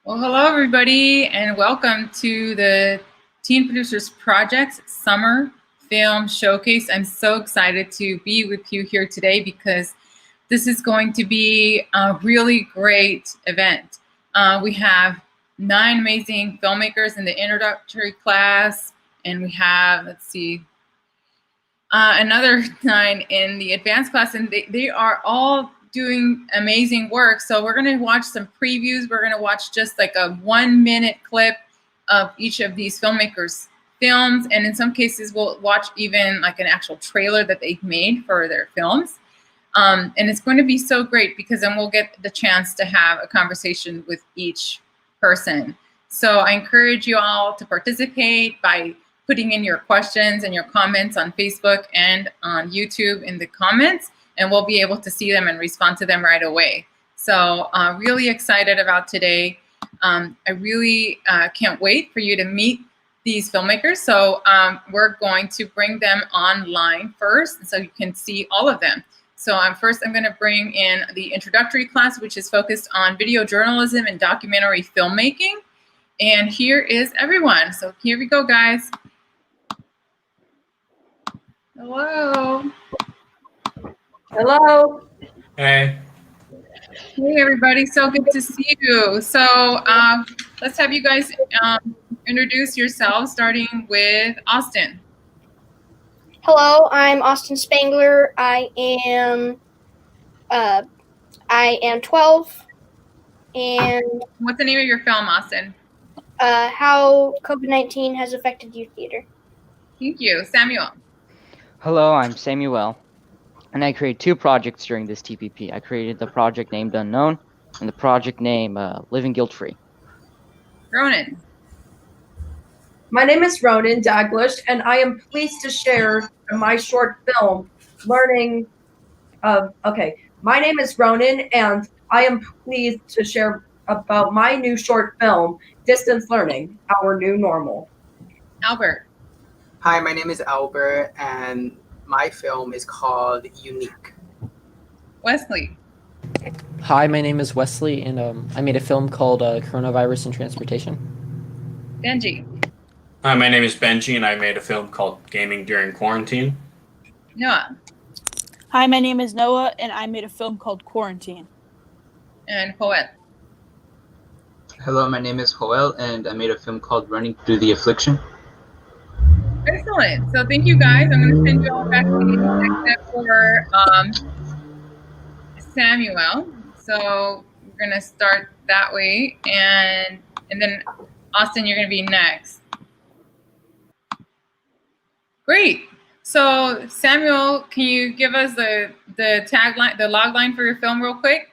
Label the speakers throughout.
Speaker 1: Well, hello, everybody, and welcome to the Teen Producers Project Summer Film Showcase. I'm so excited to be with you here today because this is going to be a really great event. We have 9 amazing filmmakers in the introductory class, and we have, another 9 in the advanced class, and they are all doing amazing work. So we're going to watch some previews. We're going to watch just like a 1-minute clip of each of these filmmakers' films, and in some cases we'll watch even like an actual trailer that they've made for their films. And it's going to be so great because then we'll get the chance to have a conversation with each person. So I encourage you all to participate by putting in your questions and your comments on Facebook and on YouTube in the comments, and we'll be able to see them and respond to them right away. So really excited about today. I really can't wait for you to meet these filmmakers. So we're going to bring them online first so you can see all of them. So first I'm going to bring in the introductory class, which is focused on video journalism and documentary filmmaking. And here is everyone. So here we go, guys. Hello.
Speaker 2: Hello.
Speaker 3: Hey.
Speaker 1: Hey, everybody. So good to see you. So let's have you guys introduce yourselves, starting with Austin.
Speaker 4: Hello, I'm Austin Spangler. I am 12, and
Speaker 1: What's the name of your film, Austin?
Speaker 4: how COVID-19 has affected youth theater.
Speaker 1: Thank you. Samuel.
Speaker 5: Hello, I'm Samuel, and I created 2 projects during this TPP. I created the project named Unknown and the project named Living Guilt-Free.
Speaker 1: Ronan.
Speaker 2: My name is Ronan Daglish, and I am pleased to share my short film, Learning. My name is Ronan, and I am pleased to share about my new short film, Distance Learning, Our New Normal.
Speaker 1: Albert.
Speaker 6: Hi, my name is Albert, and my film is called Unique.
Speaker 1: Wesley.
Speaker 7: Hi, my name is Wesley, and I made a film called Coronavirus and Transportation.
Speaker 1: Benji.
Speaker 3: Hi, my name is Benji, and I made a film called Gaming During Quarantine.
Speaker 1: Noah.
Speaker 8: Hi, my name is Noah, and I made a film called Quarantine.
Speaker 1: And Joel.
Speaker 9: Hello, my name is Joel, and I made a film called Running Through the Affliction.
Speaker 1: Excellent. So thank you, guys. I'm going to send you all back to the except for Samuel. So we're going to start that way, and then Austin, you're going to be next. Great. So Samuel, can you give us the tagline, the log line for your film real quick?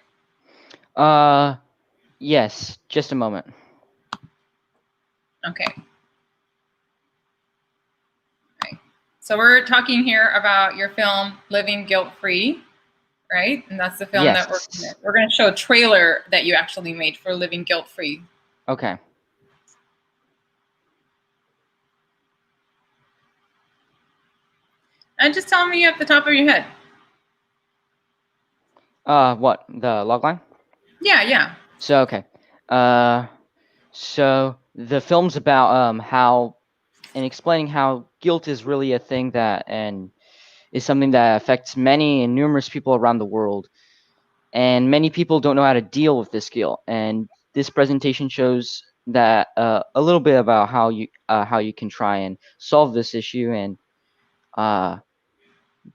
Speaker 5: Yes, just a moment.
Speaker 1: Okay. Right. So we're talking here about your film Living Guilt-Free, right? And that's the film that we're going to show a trailer that you actually made for Living Guilt-Free.
Speaker 5: Okay.
Speaker 1: And just tell me off the top of your head.
Speaker 5: What? The logline?
Speaker 1: Yeah.
Speaker 5: So, okay. So the film's about how, and explaining how guilt is really a thing that, and is something that affects many and numerous people around the world. And many people don't know how to deal with this guilt. And this presentation shows that a little bit about how you can try and solve this issue and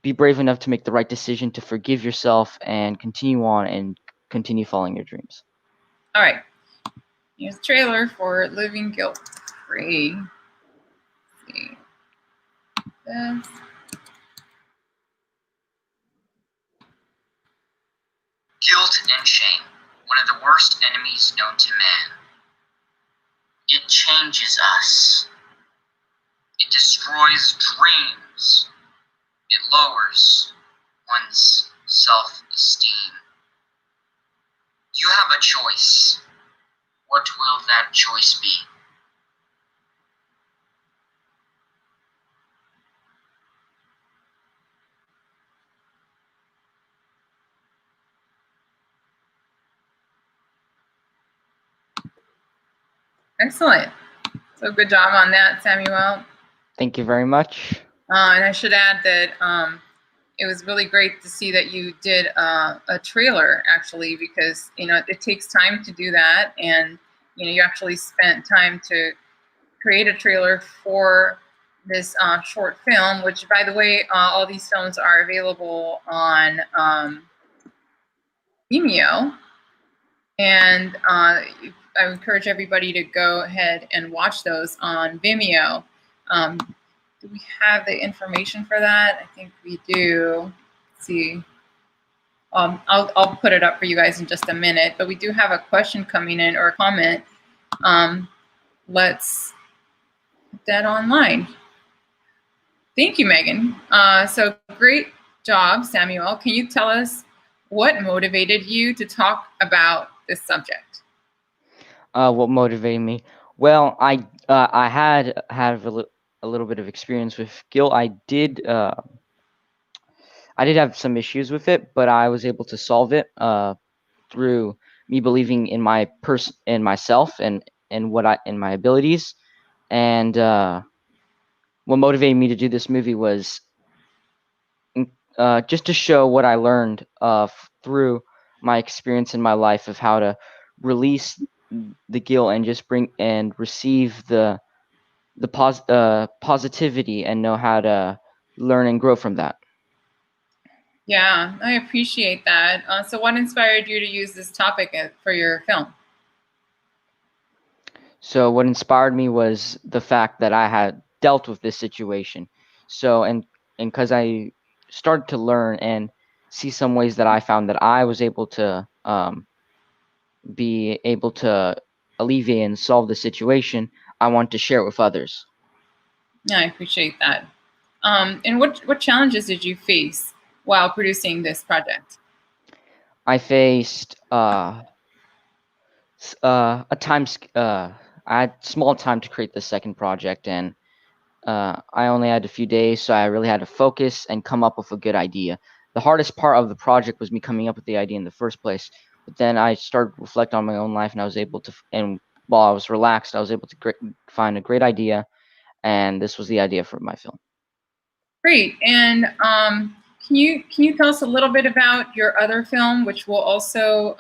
Speaker 5: be brave enough to make the right decision to forgive yourself and continue on and continue following your dreams.
Speaker 1: All right. Here's the trailer for Living Guilt-Free. See this.
Speaker 10: Guilt and shame, one of the worst enemies known to man. It changes us. It destroys dreams. It lowers one's self-esteem. You have a choice. What will that choice be?
Speaker 1: Excellent. So good job on that, Samuel.
Speaker 5: Thank you very much.
Speaker 1: And I should add that it was really great to see that you did a trailer, actually, because it takes time to do that, and you actually spent time to create a trailer for this short film. Which, by the way, all these films are available on Vimeo, and I encourage everybody to go ahead and watch those on Vimeo. Do we have the information for that? I think we do. Let's see. I'll put it up for you guys in just a minute, but we do have a question coming in, or a comment. Let's put that online. Thank you, Megan. So great job, Samuel. Can you tell us what motivated you to talk about this subject?
Speaker 5: What motivated me? Well, I had a little bit of experience with guilt. I did have some issues with it, but I was able to solve it through me believing in in myself, and in my abilities. And what motivated me to do this movie was just to show what I learned through my experience in my life of how to release the guilt and just bring and receive the positivity, and know how to learn and grow from that.
Speaker 1: Yeah, I appreciate that. So what inspired you to use this topic for your film?
Speaker 5: So what inspired me was the fact that I had dealt with this situation. So and because I started to learn and see some ways that I found that I was able to be able to alleviate and solve the situation, I want to share it with others.
Speaker 1: Yeah, I appreciate that. And what challenges did you face while producing this project?
Speaker 5: I faced a time. I had small time to create the second project, and I only had a few days, so I really had to focus and come up with a good idea. The hardest part of the project was me coming up with the idea in the first place. But then I started to reflect on my own life, and I was able to. And while I was relaxed, I was able to find a great idea, and this was the idea for my film.
Speaker 1: Great. And can you tell us a little bit about your other film, which will also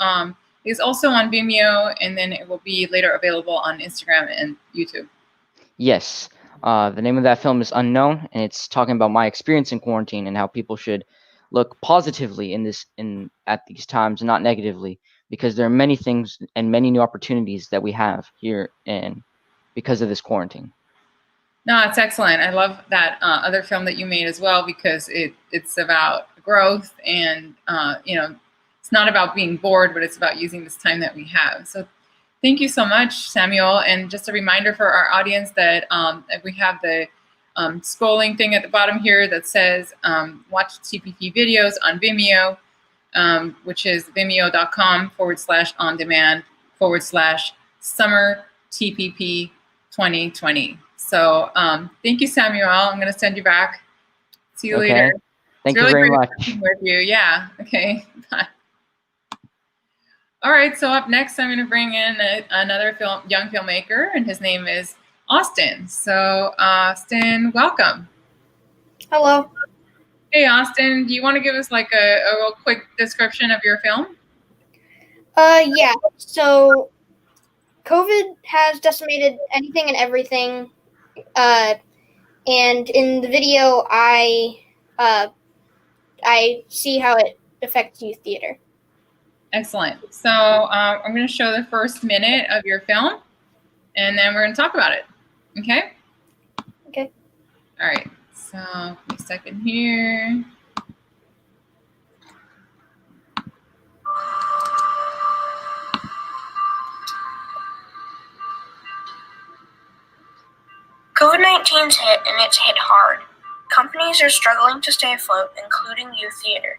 Speaker 1: is also on Vimeo, and then it will be later available on Instagram and YouTube?
Speaker 5: Yes. The name of that film is Unknown, and it's talking about my experience in quarantine and how people should look positively at these times, and not negatively, because there are many things and many new opportunities that we have here and because of this quarantine.
Speaker 1: No, it's excellent. I love that other film that you made as well, because it's about growth, and it's not about being bored, but it's about using this time that we have. So thank you so much, Samuel. And just a reminder for our audience that we have the scrolling thing at the bottom here that says watch TPP videos on Vimeo, which is vimeo.com/on-demand/summer TPP 2020. So thank you, Samuel. I'm going to send you back. See you later.
Speaker 5: Thank
Speaker 1: you
Speaker 5: very much.
Speaker 1: With you. Yeah. Okay. Bye. All right. So up next, I'm going to bring in another young filmmaker, and his name is Austin. So Austin, welcome.
Speaker 4: Hello.
Speaker 1: Hey, Austin. Do you want to give us like a real quick description of your film?
Speaker 4: Yeah. So COVID has decimated anything and everything. And in the video, I see how it affects youth theater.
Speaker 1: Excellent. So I'm going to show the first minute of your film, and then we're going to talk about it. Okay?
Speaker 4: Okay.
Speaker 1: All right. So give me a second here.
Speaker 11: COVID-19's hit, and it's hit hard. Companies are struggling to stay afloat, including youth theater.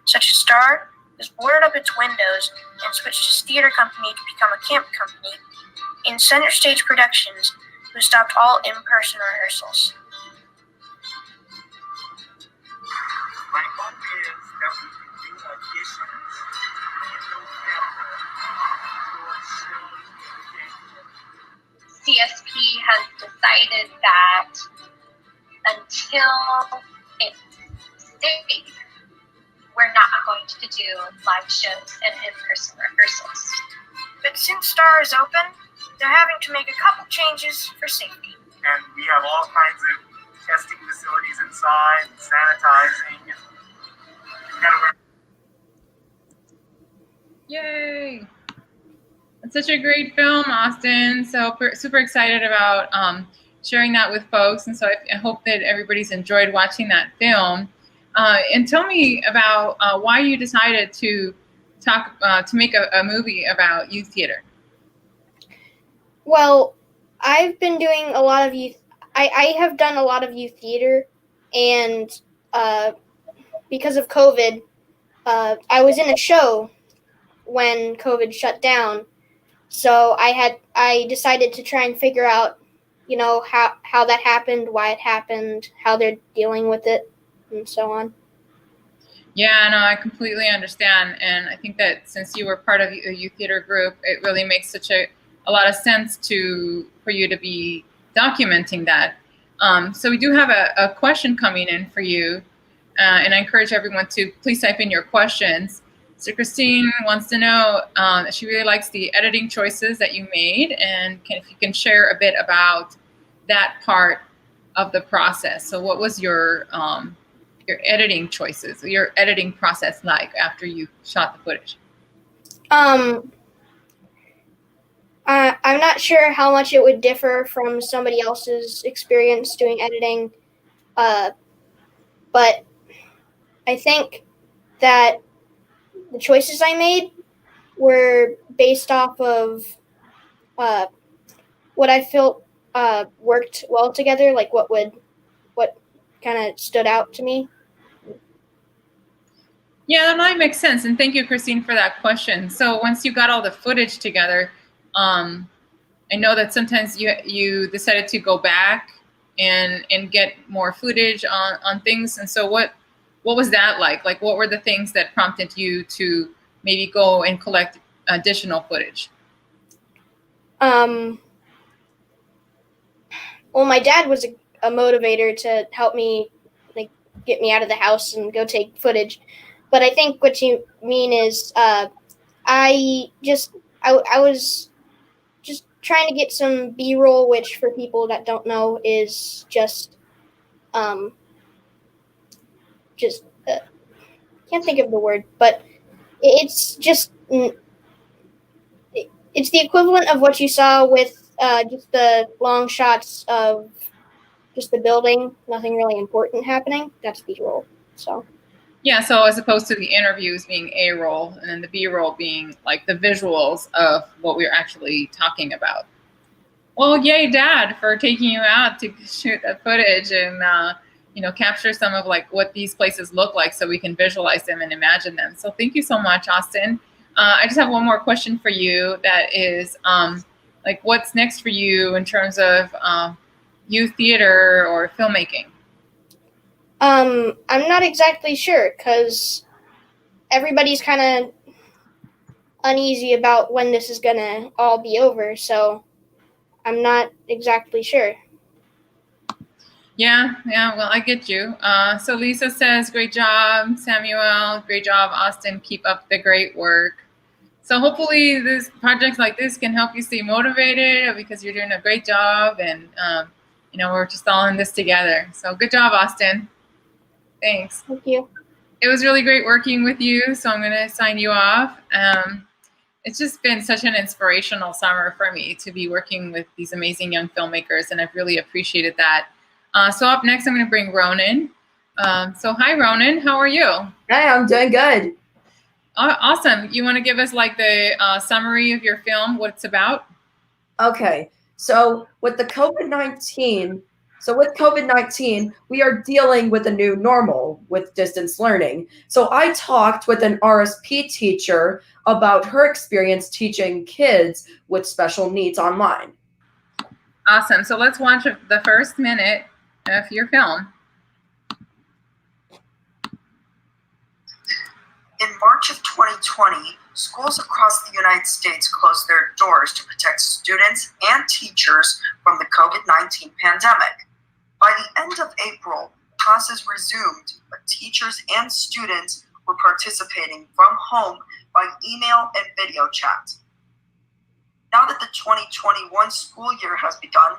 Speaker 11: Such as Star has boarded up its windows and switched its theater company to become a camp company, and Center Stage Productions, who stopped all in-person rehearsals.
Speaker 12: My hope is that we can do auditions in November for shows in January.
Speaker 13: decided that until it's safe, we're not going to do live shows and in-person rehearsals.
Speaker 11: But since STAR is open, they're having to make a couple changes for safety.
Speaker 12: And we have all kinds of testing facilities inside, sanitizing, and we gotta wear.
Speaker 1: Yay! It's such a great film, Austin. So super excited about sharing that with folks. And so I hope that everybody's enjoyed watching that film. And tell me about why you decided to make a movie about youth theater.
Speaker 4: Well, I've been doing a lot of youth. I have done a lot of youth theater, and because of COVID, I was in a show when COVID shut down. So I decided to try and figure out, how that happened, why it happened, how they're dealing with it, and so on.
Speaker 1: Yeah, no, I completely understand. And I think that since you were part of a youth theater group, it really makes such a lot of sense for you to be documenting that. So we do have a question coming in for you. And I encourage everyone to please type in your questions. So Christine wants to know, she really likes the editing choices that you made, and if you can share a bit about that part of the process. So what was your editing choices, your editing process like after you shot the footage?
Speaker 4: I'm not sure how much it would differ from somebody else's experience doing editing, but I think that the choices I made were based off of what I felt worked well together, like what kind of stood out to me.
Speaker 1: Yeah, that makes sense. And thank you, Christine, for that question. So once you got all the footage together, I know that sometimes you decided to go back and get more footage on things. And so what was that like? Like, what were the things that prompted you to maybe go and collect additional footage?
Speaker 4: Well, my dad was a motivator to help me, like, get me out of the house and go take footage. But I think what you mean is I was just trying to get some B-roll, which for people that don't know is just can't think of the word, but it's just it's the equivalent of what you saw with just the long shots of just the building, nothing really important happening. That's B-roll. So
Speaker 1: yeah, so as opposed to the interviews being A-roll and then the B-roll being like the visuals of what we're actually talking about. Well, yay, Dad, for taking you out to shoot that footage and capture some of like what these places look like so we can visualize them and imagine them. So thank you so much, Austin. I just have one more question for you that is like, what's next for you in terms of youth theater or filmmaking?
Speaker 4: I'm not exactly sure because everybody's kind of uneasy about when this is gonna all be over. So I'm not exactly sure.
Speaker 1: Yeah, well, I get you. So Lisa says, great job, Samuel. Great job, Austin. Keep up the great work. So hopefully this projects like this can help you stay motivated because you're doing a great job, and we're just all in this together. So good job, Austin. Thanks.
Speaker 4: Thank you.
Speaker 1: It was really great working with you, so I'm going to sign you off. It's just been such an inspirational summer for me to be working with these amazing young filmmakers, and I've really appreciated that. So up next, I'm going to bring Ronan. So hi, Ronan. How are you?
Speaker 2: Hey, I'm doing good.
Speaker 1: Awesome. You want to give us like the summary of your film, what it's about?
Speaker 2: Okay. So with COVID-19, we are dealing with a new normal with distance learning. So I talked with an RSP teacher about her experience teaching kids with special needs online.
Speaker 1: Awesome. So let's watch the first minute of your film.
Speaker 14: In March of 2020, schools across the United States closed their doors to protect students and teachers from the COVID-19 pandemic. By the end of April, classes resumed, but teachers and students were participating from home by email and video chat. Now that the 2021 school year has begun,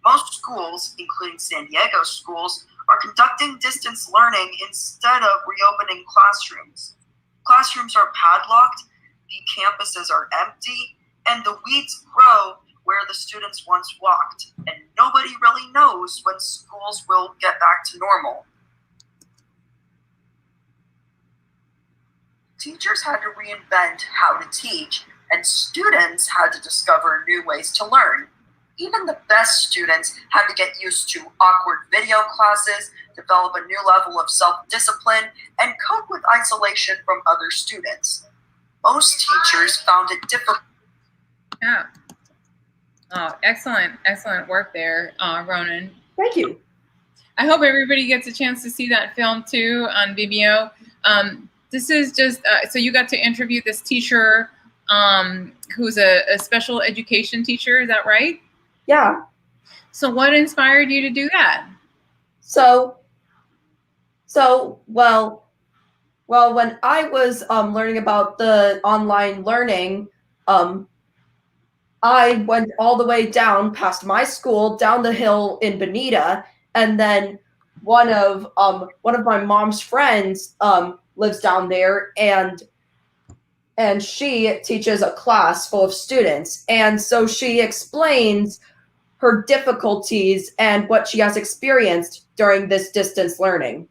Speaker 14: most schools, including San Diego schools, are conducting distance learning instead of reopening classrooms. Classrooms are padlocked, the campuses are empty, and the weeds grow where the students once walked, and nobody really knows when schools will get back to normal. Teachers had to reinvent how to teach, and students had to discover new ways to learn. Even the best students had to get used to awkward video classes, develop a new level of self-discipline, and cope with isolation from other students. Most teachers found it difficult.
Speaker 1: Yeah. Oh, excellent work there, Ronan.
Speaker 2: Thank you.
Speaker 1: I hope everybody gets a chance to see that film too on Vimeo. This is just, so you got to interview this teacher who's a special education teacher, is that right?
Speaker 2: Yeah.
Speaker 1: So what inspired you to do that?
Speaker 2: Well, when I was learning about the online learning, I went all the way down past my school, down the hill in Bonita, and then one of my mom's friends lives down there, and she teaches a class full of students, and so she explains her difficulties and what she has experienced during this distance learning.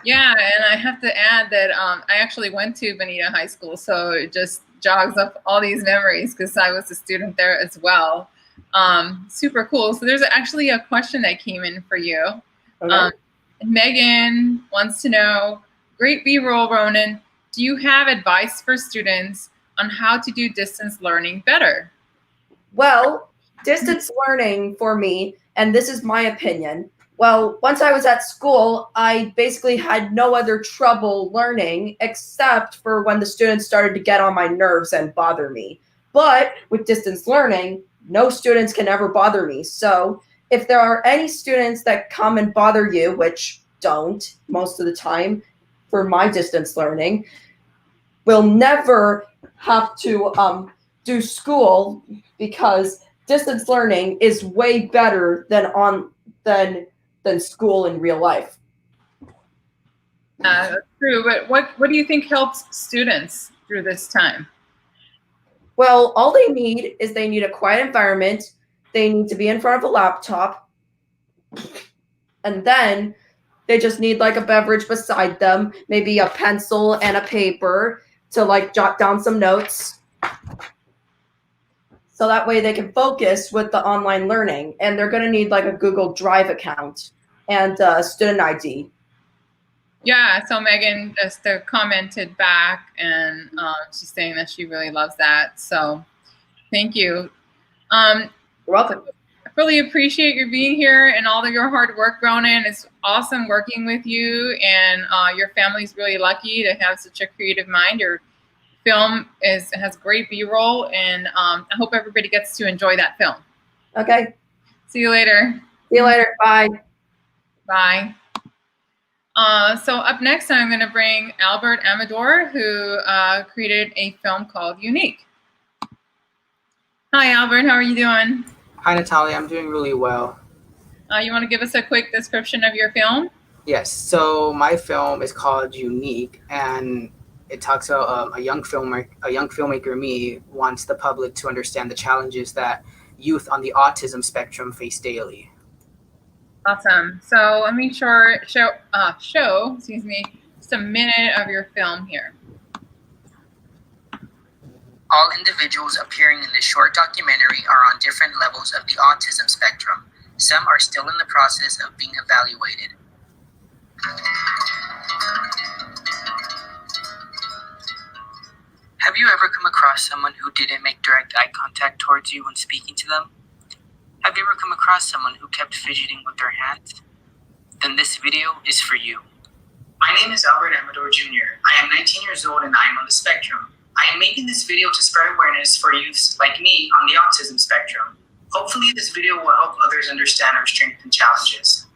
Speaker 1: Yeah, and I have to add that I actually went to Bonita High School, so it just jogs up all these memories because I was a student there as well. Super cool. So there's actually a question that came in for you.
Speaker 2: Okay.
Speaker 1: Megan wants to know, great B-roll, Ronan. Do you have advice for students on how to do distance learning better?
Speaker 2: Well, distance learning for me, and this is my opinion, well, once I was at school, I basically had no other trouble learning except for when the students started to get on my nerves and bother me. But with distance learning, no students can ever bother me. So if there are any students that come and bother you, which don't most of the time for my distance learning, we'll never have to do school because distance learning is way better than school in real life.
Speaker 1: That's true, but what do you think helps students through this time?
Speaker 2: Well, all they need is they need a quiet environment. They need to be in front of a laptop. And then they just need like a beverage beside them, maybe a pencil and a paper to like jot down some notes. So that way they can focus with the online learning. And they're going to need like a Google Drive account and a student ID.
Speaker 1: Yeah, so Megan just commented back, and she's saying that she really loves that. So thank you.
Speaker 2: You're welcome.
Speaker 1: I really appreciate you being here and all of your hard work, Ronan. It's awesome working with you, and your family's really lucky to have such a creative mind. Your film has great B-roll, and I hope everybody gets to enjoy that film.
Speaker 2: Okay.
Speaker 1: See you later.
Speaker 2: See you later. Bye.
Speaker 1: Bye. So up next, I'm going to bring Albert Amador, who created a film called Unique. Hi, Albert. How are you doing?
Speaker 6: Hi, Natalia. I'm doing really well.
Speaker 1: You want to give us a quick description of your film?
Speaker 6: Yes. So my film is called Unique, and it talks about a young filmmaker, me, wants the public to understand the challenges that youth on the autism spectrum face daily.
Speaker 1: Awesome. So let me show just a minute of your film here.
Speaker 10: All individuals appearing in this short documentary are on different levels of the autism spectrum. Some are still in the process of being evaluated. Have you ever come across someone who didn't make direct eye contact towards you when speaking to them? Have you ever come across someone who kept fidgeting with their hands? Then this video is for you. My name is Albert Amador Jr. I am 19 years old and I am on the spectrum. I am making this video to spread awareness for youths like me on the autism spectrum. Hopefully this video will help others understand our strengths and challenges.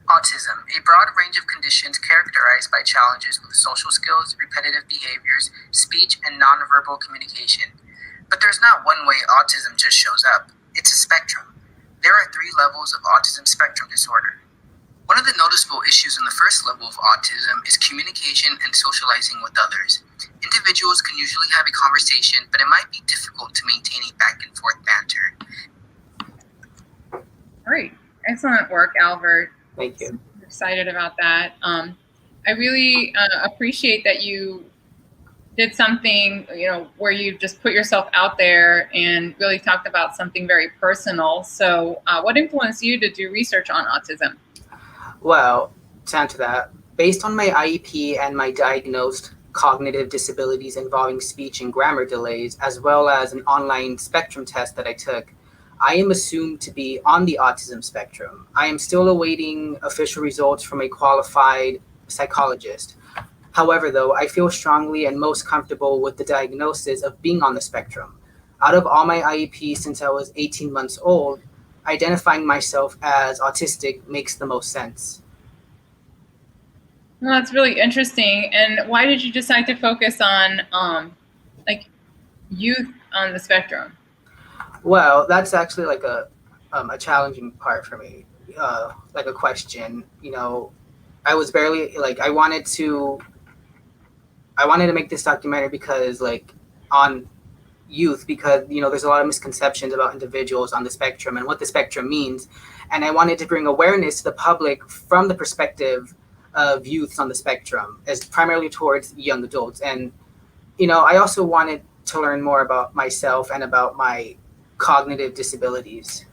Speaker 10: Autism, a broad range of conditions characterized by challenges with social skills, repetitive behaviors, speech, and nonverbal communication. But there's not one way autism just shows up. It's a spectrum. There are 3 levels of autism spectrum disorder. One of the noticeable issues in the first level of autism is communication and socializing with others. Individuals can usually have a conversation, but it might be difficult to maintain a back and forth banter.
Speaker 1: Great. Excellent work, Albert.
Speaker 6: Thank you.
Speaker 1: I'm excited about that. I really appreciate that you did something, where you just put yourself out there and really talked about something very personal. So what influenced you to do research on autism?
Speaker 6: Well, to answer that, based on my IEP and my diagnosed cognitive disabilities involving speech and grammar delays, as well as an online spectrum test that I took, I am assumed to be on the autism spectrum. I am still awaiting official results from a qualified psychologist. However, though, I feel strongly and most comfortable with the diagnosis of being on the spectrum. Out of all my IEPs since I was 18 months old, identifying myself as autistic makes the most sense.
Speaker 1: Well, that's really interesting. And why did you decide to focus on youth on the spectrum?
Speaker 6: Well, that's actually like a challenging part for me, like a question. I was barely I wanted to make this documentary because on youth, because there's a lot of misconceptions about individuals on the spectrum and what the spectrum means, and I wanted to bring awareness to the public from the perspective of youths on the spectrum, as primarily towards young adults. And I also wanted to learn more about myself and about my cognitive disabilities.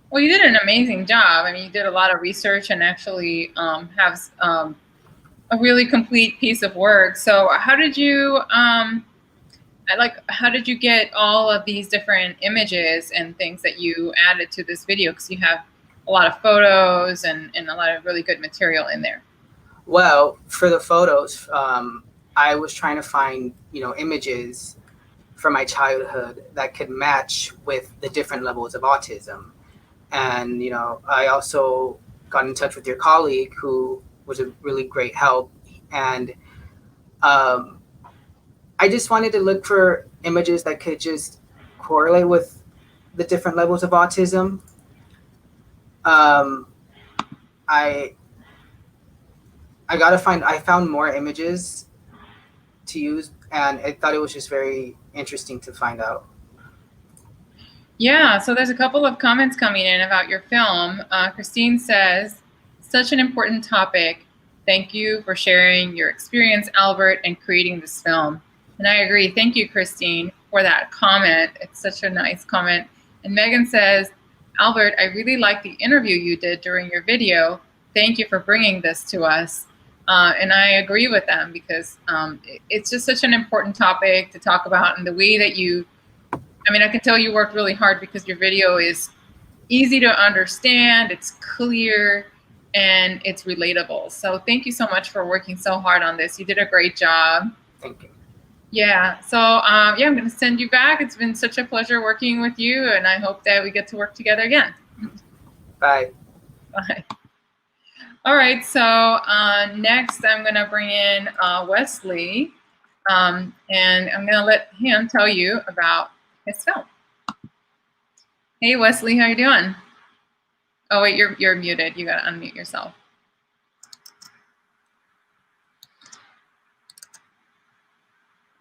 Speaker 1: Well, you did an amazing job. I mean, you did a lot of research and actually have a really complete piece of work. So how did you get all of these different images and things that you added to this video? Because you have a lot of photos and a lot of really good material in there.
Speaker 6: Well, for the photos, I was trying to find, images from my childhood that could match with the different levels of autism. And, I also got in touch with your colleague, who was a really great help. And I just wanted to look for images that could just correlate with the different levels of autism. I found more images to use, and I thought it was just very interesting to find out.
Speaker 1: Yeah, so there's a couple of comments coming in about your film. Christine says, such an important topic. Thank you for sharing your experience, Albert, and creating this film. And I agree. Thank you, Christine, for that comment. It's such a nice comment. And Megan says, Albert, I really like the interview you did during your video. Thank you for bringing this to us. And I agree with them, because it's just such an important topic to talk about, and the way that I can tell you worked really hard, because your video is easy to understand, it's clear, and it's relatable. So thank you so much for working so hard on this. You did a great job.
Speaker 6: Thank you.
Speaker 1: Yeah, so I'm going to send you back. It's been such a pleasure working with you, and I hope that we get to work together again.
Speaker 6: Bye.
Speaker 1: Bye. All right, so next I'm going to bring in Wesley, and I'm going to let him tell you about his film. Hey, Wesley, how you doing? Oh, wait, you're muted. You got to unmute yourself.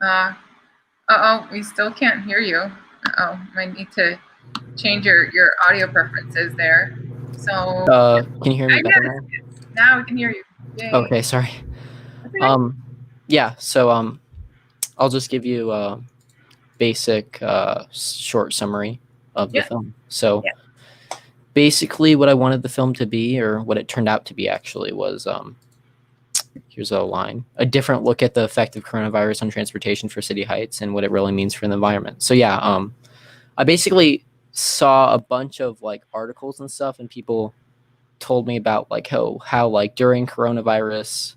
Speaker 1: Uh-oh, we still can't hear you. Uh-oh, might need to change your audio preferences there. So
Speaker 7: can you hear me better now?
Speaker 1: Now we can hear you. Yay.
Speaker 7: Okay, sorry.
Speaker 1: Okay.
Speaker 7: Yeah, so I'll just give you a basic short summary of the film. So basically what I wanted the film to be, or what it turned out to be actually, was here's a line: a different look at the effect of coronavirus on transportation for City Heights and what it really means for the environment. So yeah, I basically saw a bunch of articles and stuff, and people told me about like how like during coronavirus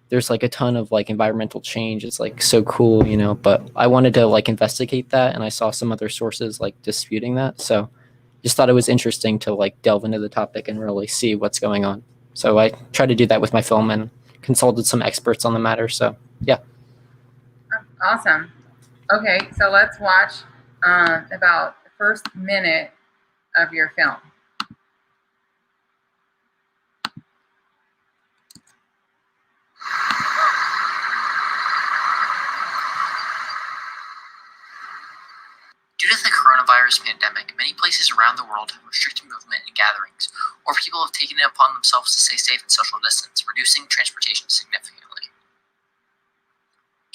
Speaker 7: there's like a ton of like environmental change. It's like so cool, you know, but I wanted to like investigate that, and I saw some other sources like disputing that. So just thought it was interesting to like delve into the topic and really see what's going on. So I tried to do that with my film and consulted some experts on the matter. So yeah.
Speaker 1: Awesome. Okay, so let's watch about the first minute of your film.
Speaker 15: Due to the coronavirus pandemic, many places around the world have restricted movement and gatherings, or people have taken it upon themselves to stay safe and social distance, reducing transportation significantly.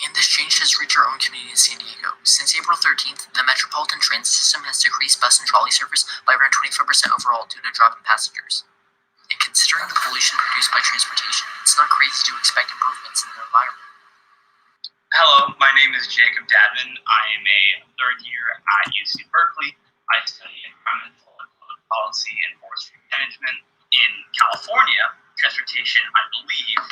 Speaker 15: And this change has reached our own community in San Diego. Since April 13th, the Metropolitan Transit System has decreased bus and trolley service by around 25% overall due to drop in passengers. And considering the pollution produced by transportation, it's not crazy to expect improvements in the environment.
Speaker 16: Hello, my name is Jacob Dadman. I am a third year at UC Berkeley. I study environmental and public policy and forestry management. In California, transportation, I believe,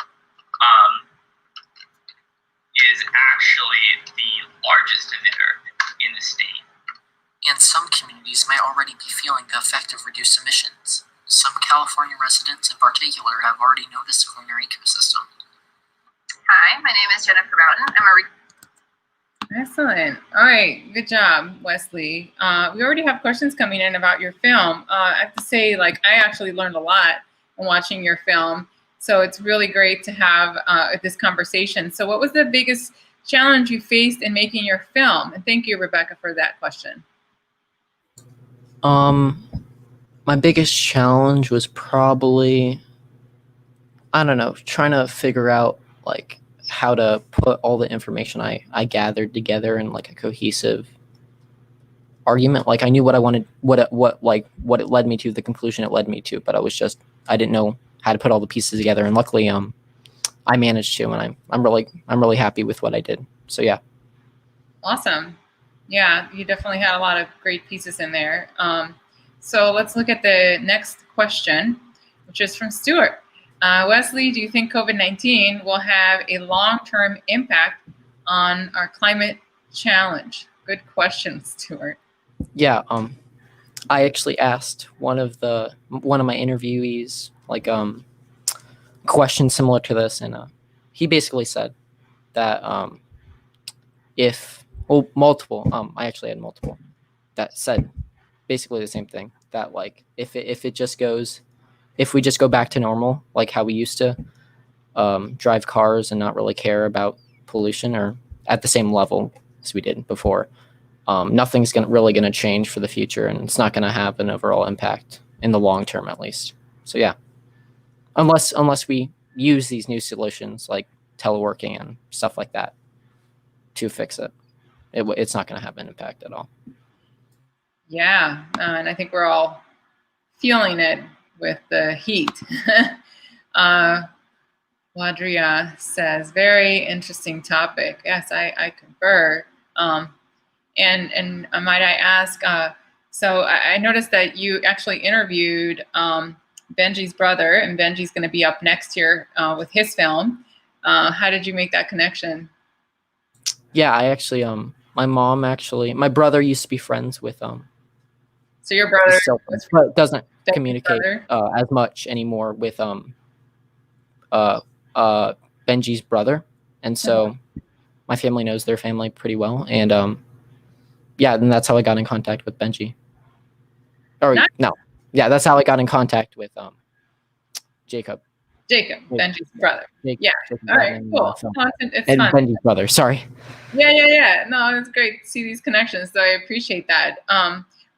Speaker 16: is actually the largest emitter in the state.
Speaker 15: And some communities might already be feeling the effect of reduced emissions. Some California residents in particular have already noticed it in their ecosystem.
Speaker 17: Hi, my name is Jennifer Bowden.
Speaker 1: Excellent. All right, good job, Wesley. We already have questions coming in about your film. I have to say, like, I actually learned a lot in watching your film. So it's really great to have this conversation. So what was the biggest challenge you faced in making your film? And thank you, Rebecca, for that question.
Speaker 7: My biggest challenge was probably, I don't know, trying to figure out like how to put all the information I gathered together in like a cohesive argument. Like I knew what I wanted, what it led me to, the conclusion it led me to, but I didn't know how to put all the pieces together. And luckily, I managed to, and I'm really happy with what I did. So yeah.
Speaker 1: Awesome. Yeah, you definitely had a lot of great pieces in there. So let's look at the next question, which is from Stuart. Wesley, do you think COVID-19 will have a long-term impact on our climate challenge? Good question, Stuart.
Speaker 7: Yeah, I actually asked one of my interviewees like question similar to this, and he basically said that multiple. I actually had multiple that said basically the same thing. That like if we just go back to normal, like how we used to drive cars and not really care about pollution, or at the same level as we did before, nothing's really going to change for the future, and it's not going to have an overall impact in the long term, at least. So yeah, unless we use these new solutions like teleworking and stuff like that to fix it, it's not going to have an impact at all.
Speaker 1: Yeah, and I think we're all feeling it with the heat. Wadria says, very interesting topic. Yes, I concur. And might I ask, so I noticed that you actually interviewed Benji's brother, and Benji's going to be up next year with his film. How did you make that connection?
Speaker 7: Yeah, I actually, my brother used to be friends with
Speaker 1: So your brother
Speaker 7: but doesn't communicate as much anymore with Benji's brother, and so my family knows their family pretty well, and yeah, and that's how I got in contact with Benji. That's how I got in contact with Jacob.
Speaker 1: Benji's brother.
Speaker 7: Jacob,
Speaker 1: yeah. All right. Cool. It's
Speaker 7: and
Speaker 1: fun.
Speaker 7: Benji's brother. Sorry.
Speaker 1: Yeah. No, it's great to see these connections. So I appreciate that.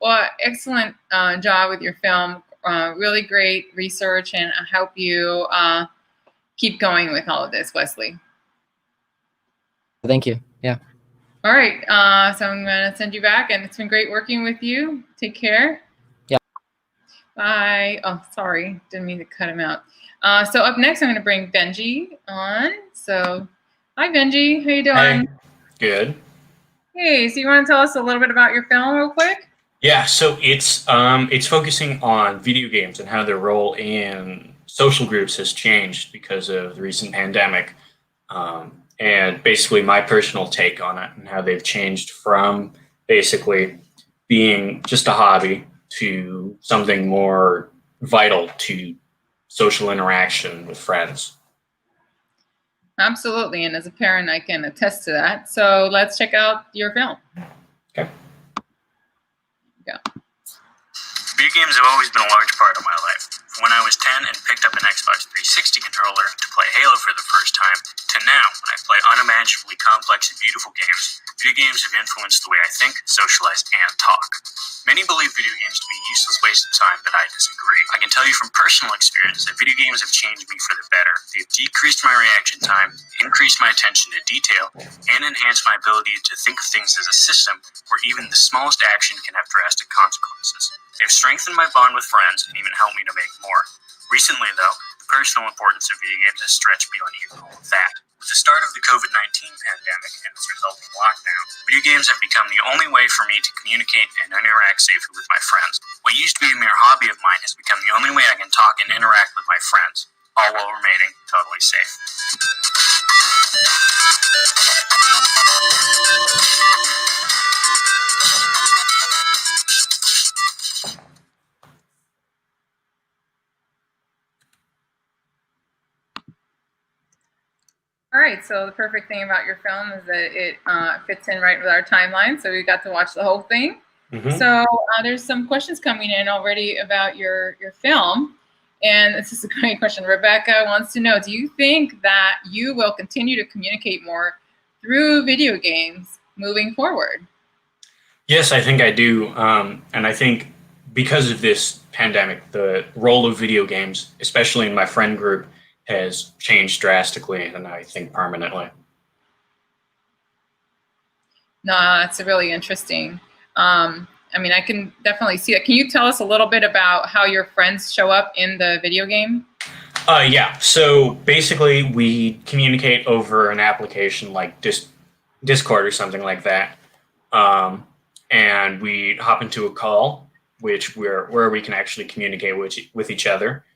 Speaker 1: Well, excellent job with your film. Really great research, and I hope you keep going with all of this, Wesley.
Speaker 7: Thank you. Yeah.
Speaker 1: All right. So I'm going to send you back, and it's been great working with you. Take care.
Speaker 7: Yeah.
Speaker 1: Bye. Oh, sorry. Didn't mean to cut him out. So up next, I'm going to bring Benji on. So hi, Benji. How you doing?
Speaker 3: Hey. Good.
Speaker 1: Hey, so you want to tell us a little bit about your film real quick?
Speaker 3: Yeah, so it's focusing on video games and how their role in social groups has changed because of the recent pandemic, and basically my personal take on it and how they've changed from basically being just a hobby to something more vital to social interaction with friends.
Speaker 1: Absolutely, and as a parent, I can attest to that. So let's check out your film.
Speaker 3: Okay.
Speaker 1: Yeah.
Speaker 18: Video games have always been a large part of my life. From when I was 10 and picked up an Xbox 360 controller to play Halo for the first time, to now, I play unimaginably complex and beautiful games. Video games have influenced the way I think, socialize, and talk. Many believe video games to be a useless waste of time, but I disagree. I can tell you from personal experience that video games have changed me for the better. They've decreased my reaction time, increased my attention to detail, and enhanced my ability to think of things as a system where even the smallest action can have drastic consequences. They've strengthened my bond with friends and even helped me to make more. Recently, though, the personal importance of video games has stretched beyond even all of that. With the start of the COVID-19 pandemic and its resulting lockdown, video games have become the only way for me to communicate and interact safely with my friends. What used to be a mere hobby of mine has become the only way I can talk and interact with my friends, all while remaining totally safe.
Speaker 1: All right, so the perfect thing about your film is that it fits in right with our timeline, so we got to watch the whole thing.
Speaker 3: Mhm.
Speaker 1: So there's some questions coming in already about your film, and this is a great question. Rebecca wants to know, do you think that you will continue to communicate more through video games moving forward?
Speaker 3: Yes, I think I do. And I think because of this pandemic, the role of video games, especially in my friend group, has changed drastically and I think permanently.
Speaker 1: No, that's really interesting. I mean, I can definitely see it. Can you tell us a little bit about how your friends show up in the video game?
Speaker 3: Yeah, so basically we communicate over an application like Discord or something like that. And we hop into a call, where we can actually communicate with each other.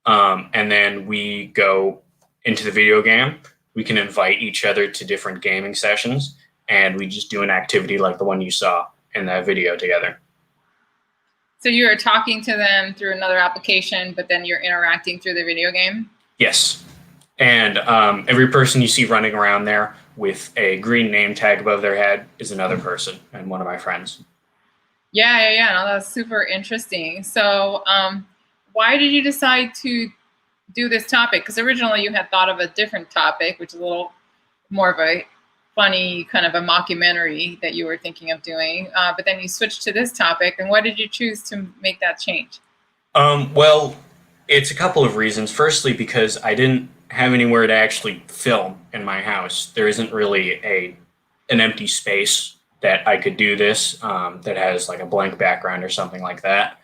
Speaker 3: And then we go into the video game. We can invite each other to different gaming sessions, and we just do an activity like the one you saw in that video together.
Speaker 1: So you're talking to them through another application, but then you're interacting through the video game?
Speaker 3: Yes. And every person you see running around there with a green name tag above their head is another person and one of my friends.
Speaker 1: Yeah. No, that's super interesting. So why did you decide to do this topic? Because originally you had thought of a different topic, which is a little more of a funny kind of a mockumentary that you were thinking of doing, but then you switched to this topic. And why did you choose to make that change?
Speaker 3: Well, it's a couple of reasons. Firstly, because I didn't have anywhere to actually film in my house. There isn't really an empty space that I could do this that has like a blank background or something like that.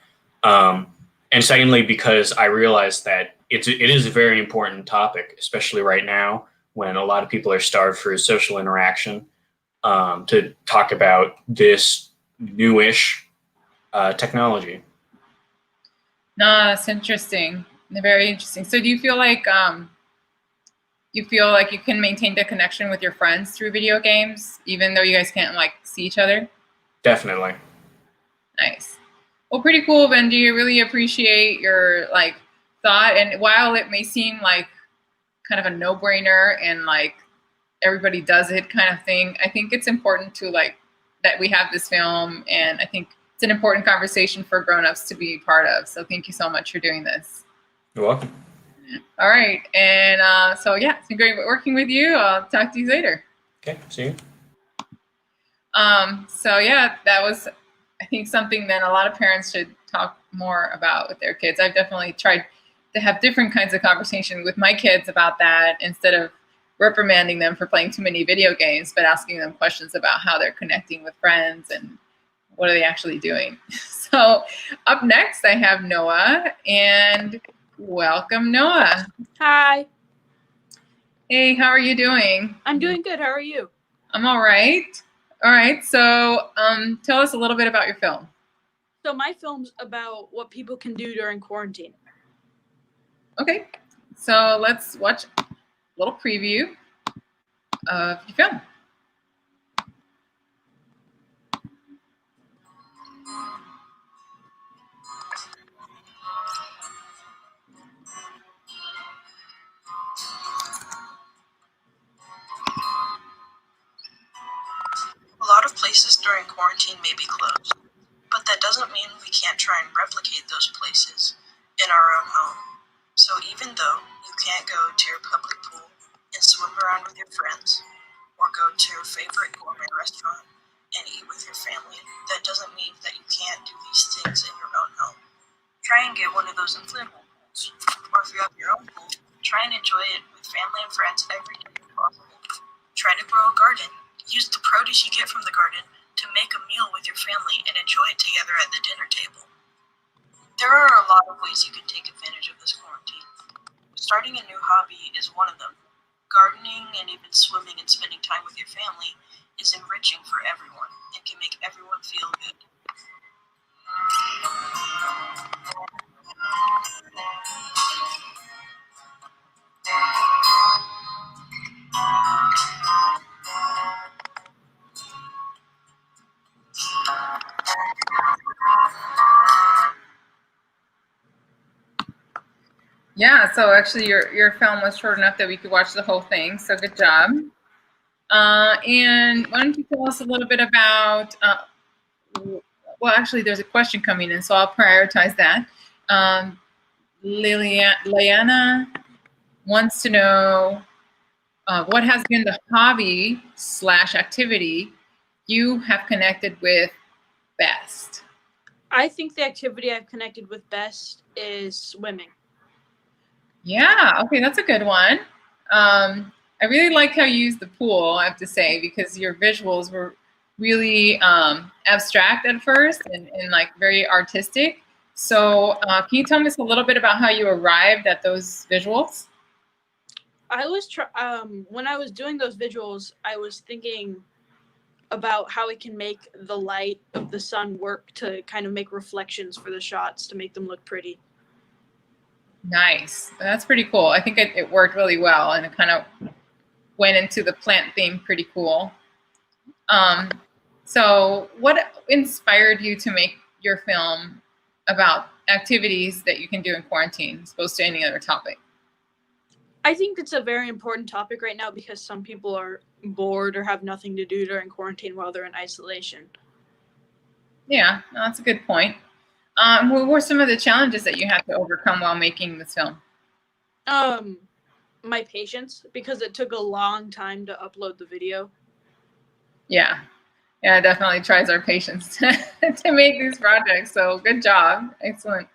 Speaker 3: And secondly, because I realized that it is a very important topic, especially right now when a lot of people are starved for social interaction, to talk about this newish technology.
Speaker 1: No, that's interesting. Very interesting. So do you feel like you can maintain the connection with your friends through video games, even though you guys can't like see each other?
Speaker 3: Definitely.
Speaker 1: Nice. Well, pretty cool, Benji. I really appreciate your like thought. And while it may seem like kind of a no-brainer and like everybody does it kind of thing, I think it's important to like that we have this film, and I think it's an important conversation for grown-ups to be part of. So thank you so much for doing this.
Speaker 3: You're welcome.
Speaker 1: All right. And so, yeah, it's been great working with you. I'll talk to you later.
Speaker 3: Okay, see you.
Speaker 1: So, yeah, that was, I think, something that a lot of parents should talk more about with their kids. I've definitely tried to have different kinds of conversation with my kids about that instead of reprimanding them for playing too many video games, but asking them questions about how they're connecting with friends and what are they actually doing. So up next, I have Noah, and welcome, Noah.
Speaker 8: Hi.
Speaker 1: Hey, how are you doing?
Speaker 8: I'm doing good. How are you?
Speaker 1: I'm all right. All right. So tell us a little bit about your film.
Speaker 8: So my film's about what people can do during quarantine.
Speaker 1: Okay, so let's watch a little preview of your film.
Speaker 19: A lot of places during quarantine may be closed, but that doesn't mean we can't try and replicate those places in our own home. So even though you can't go to your public pool and swim around with your friends, or go to your favorite gourmet restaurant and eat with your family, that doesn't mean that you can't do these things in your own home. Try and get one of those inflatable pools, or if you have your own pool, try and enjoy it with family and friends every day if possible. Try to grow a garden. Use the produce you get from the garden to make a meal with your family and enjoy it together at the dinner table. There are a lot of ways you can take advantage of this quarantine. Starting a new hobby is one of them. Gardening and even swimming and spending time with your family is enriching for everyone and can make everyone feel good.
Speaker 1: Yeah, so actually your film was short enough that we could watch the whole thing, so good job. And why don't you tell us a little bit about, well, actually there's a question coming in, so I'll prioritize that. Liliana wants to know what has been the hobby / activity you have connected with best?
Speaker 8: I think the activity I've connected with best is swimming.
Speaker 1: Yeah, okay, that's a good one. I really like how you used the pool, I have to say, because your visuals were really abstract at first and like very artistic. So can you tell us a little bit about how you arrived at those visuals?
Speaker 8: I was when I was doing those visuals, I was thinking about how it can make the light of the sun work to kind of make reflections for the shots to make them look pretty.
Speaker 1: Nice. That's pretty cool. I think it worked really well, and it kind of went into the plant theme pretty cool. So what inspired you to make your film about activities that you can do in quarantine as opposed to any other topic?
Speaker 8: I think it's a very important topic right now because some people are bored or have nothing to do during quarantine while they're in isolation.
Speaker 1: Yeah, that's a good point. What were some of the challenges that you had to overcome while making this film?
Speaker 8: My patience, because it took a long time to upload the video.
Speaker 1: Yeah, it definitely tries our patience to make these projects. So good job. Excellent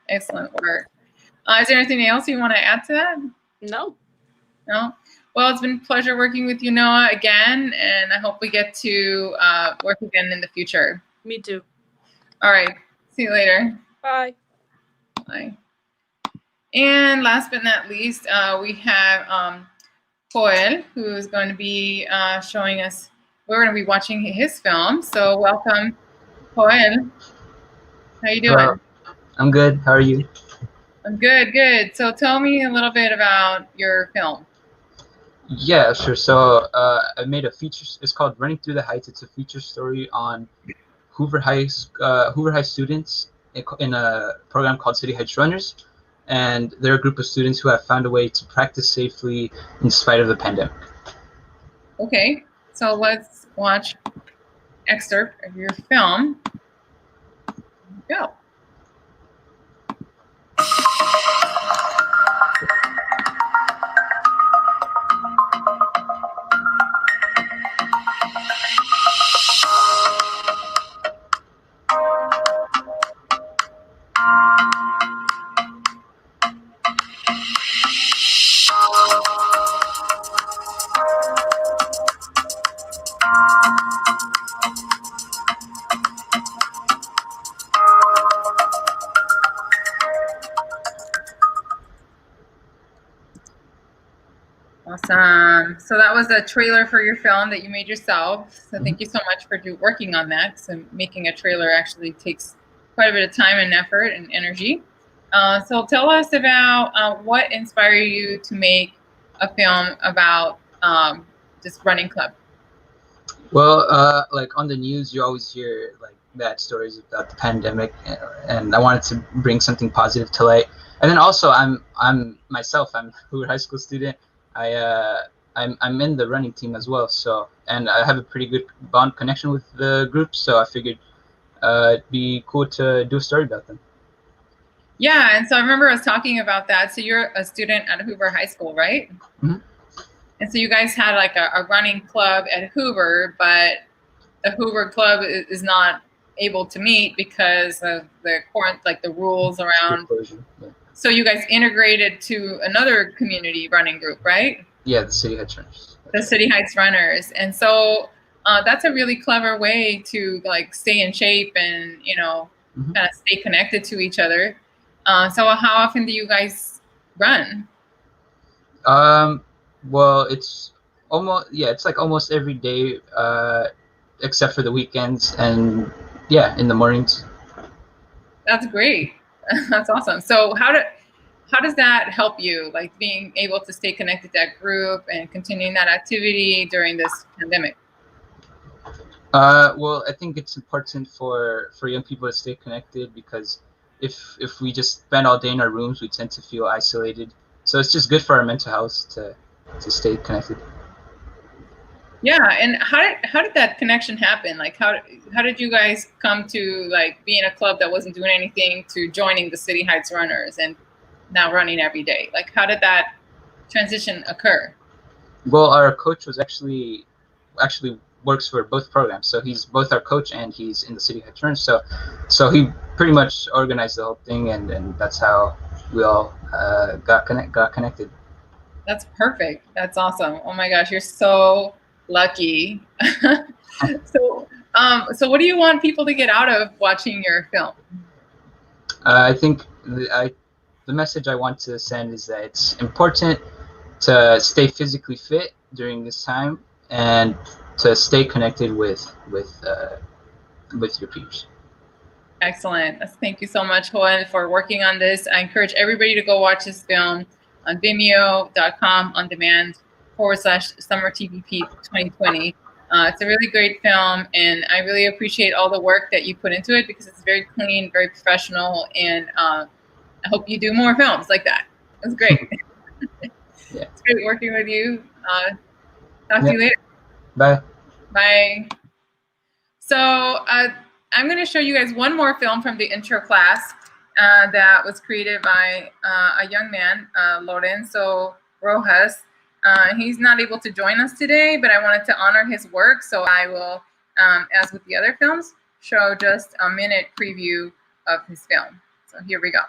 Speaker 1: work. Is there anything else you want to add to that?
Speaker 8: No.
Speaker 1: No? Well, it's been a pleasure working with you, Noah, again, and I hope we get to work again in the future.
Speaker 8: Me too.
Speaker 1: All right. See you later.
Speaker 8: Bye.
Speaker 1: Bye. And last but not least, we have Joel, who is going to be showing us, we're going to be watching his film. So welcome, Joel. How you doing?
Speaker 9: Hello. I'm good. How are you?
Speaker 1: I'm good. So tell me a little bit about your film.
Speaker 9: Yeah, sure. So I made a feature. It's called Running Through the Heights. It's a feature story on Hoover High students in a program called City Heights Runners, and they're a group of students who have found a way to practice safely in spite of the pandemic.
Speaker 1: Okay, so let's watch excerpt of your film. Go. Awesome. So that was a trailer for your film that you made yourself. So thank you so much for working on that. So making a trailer actually takes quite a bit of time and effort and energy. So tell us about what inspired you to make a film about this running club.
Speaker 9: Well, like on the news, you always hear like bad stories about the pandemic, and I wanted to bring something positive to light. And then also, I'm myself. I'm a Hoover High School student. I'm in the running team as well. So, and I have a pretty good bond connection with the group. So I figured it'd be cool to do a story about them.
Speaker 1: Yeah, and so I remember us talking about that. So you're a student at Hoover High School, right?
Speaker 9: Mm-hmm.
Speaker 1: And so you guys had like a running club at Hoover, but the Hoover Club is not able to meet because of the rules around.
Speaker 9: Yeah.
Speaker 1: So you guys integrated to another community running group, right?
Speaker 9: Yeah, the City Heights Runners.
Speaker 1: The City Heights Runners, and so that's a really clever way to like stay in shape and kind of stay connected to each other. So how often do you guys run?
Speaker 9: Well, it's like almost every day, except for the weekends, and yeah, in the mornings.
Speaker 1: That's great. That's awesome. So how does that help you, like being able to stay connected to that group and continuing that activity during this pandemic?
Speaker 9: Well, I think it's important for young people to stay connected, because if we just spend all day in our rooms, we tend to feel isolated. So it's just good for our mental health to stay connected.
Speaker 1: Yeah, and how did that connection happen? Like how did you guys come to like be in a club that wasn't doing anything to joining the City Heights Runners and now running every day? Like how did that transition occur?
Speaker 9: Well, our coach was actually works for both programs, so he's both our coach and he's in the City Heights Runners. So he pretty much organized the whole thing, and that's how we all got connected.
Speaker 1: That's perfect. That's awesome. Oh my gosh, you're so lucky. So what do you want people to get out of watching your film?
Speaker 9: I think the message I want to send is that it's important to stay physically fit during this time and to stay connected with your peers.
Speaker 1: Excellent. Thank you so much, Juan, for working on this. I encourage everybody to go watch this film on Vimeo.com on demand /Summer TVP 2020. It's a really great film, and I really appreciate all the work that you put into it because it's very clean, very professional, and I hope you do more films like that. It was great.
Speaker 9: Yeah.
Speaker 1: It's great working with you. Talk to you later.
Speaker 9: Bye.
Speaker 1: Bye. So I'm going to show you guys one more film from the intro class that was created by a young man, Lorenzo Rojas. He's not able to join us today, but I wanted to honor his work, so I will, as with the other films, show just a minute preview of his film. So here we go.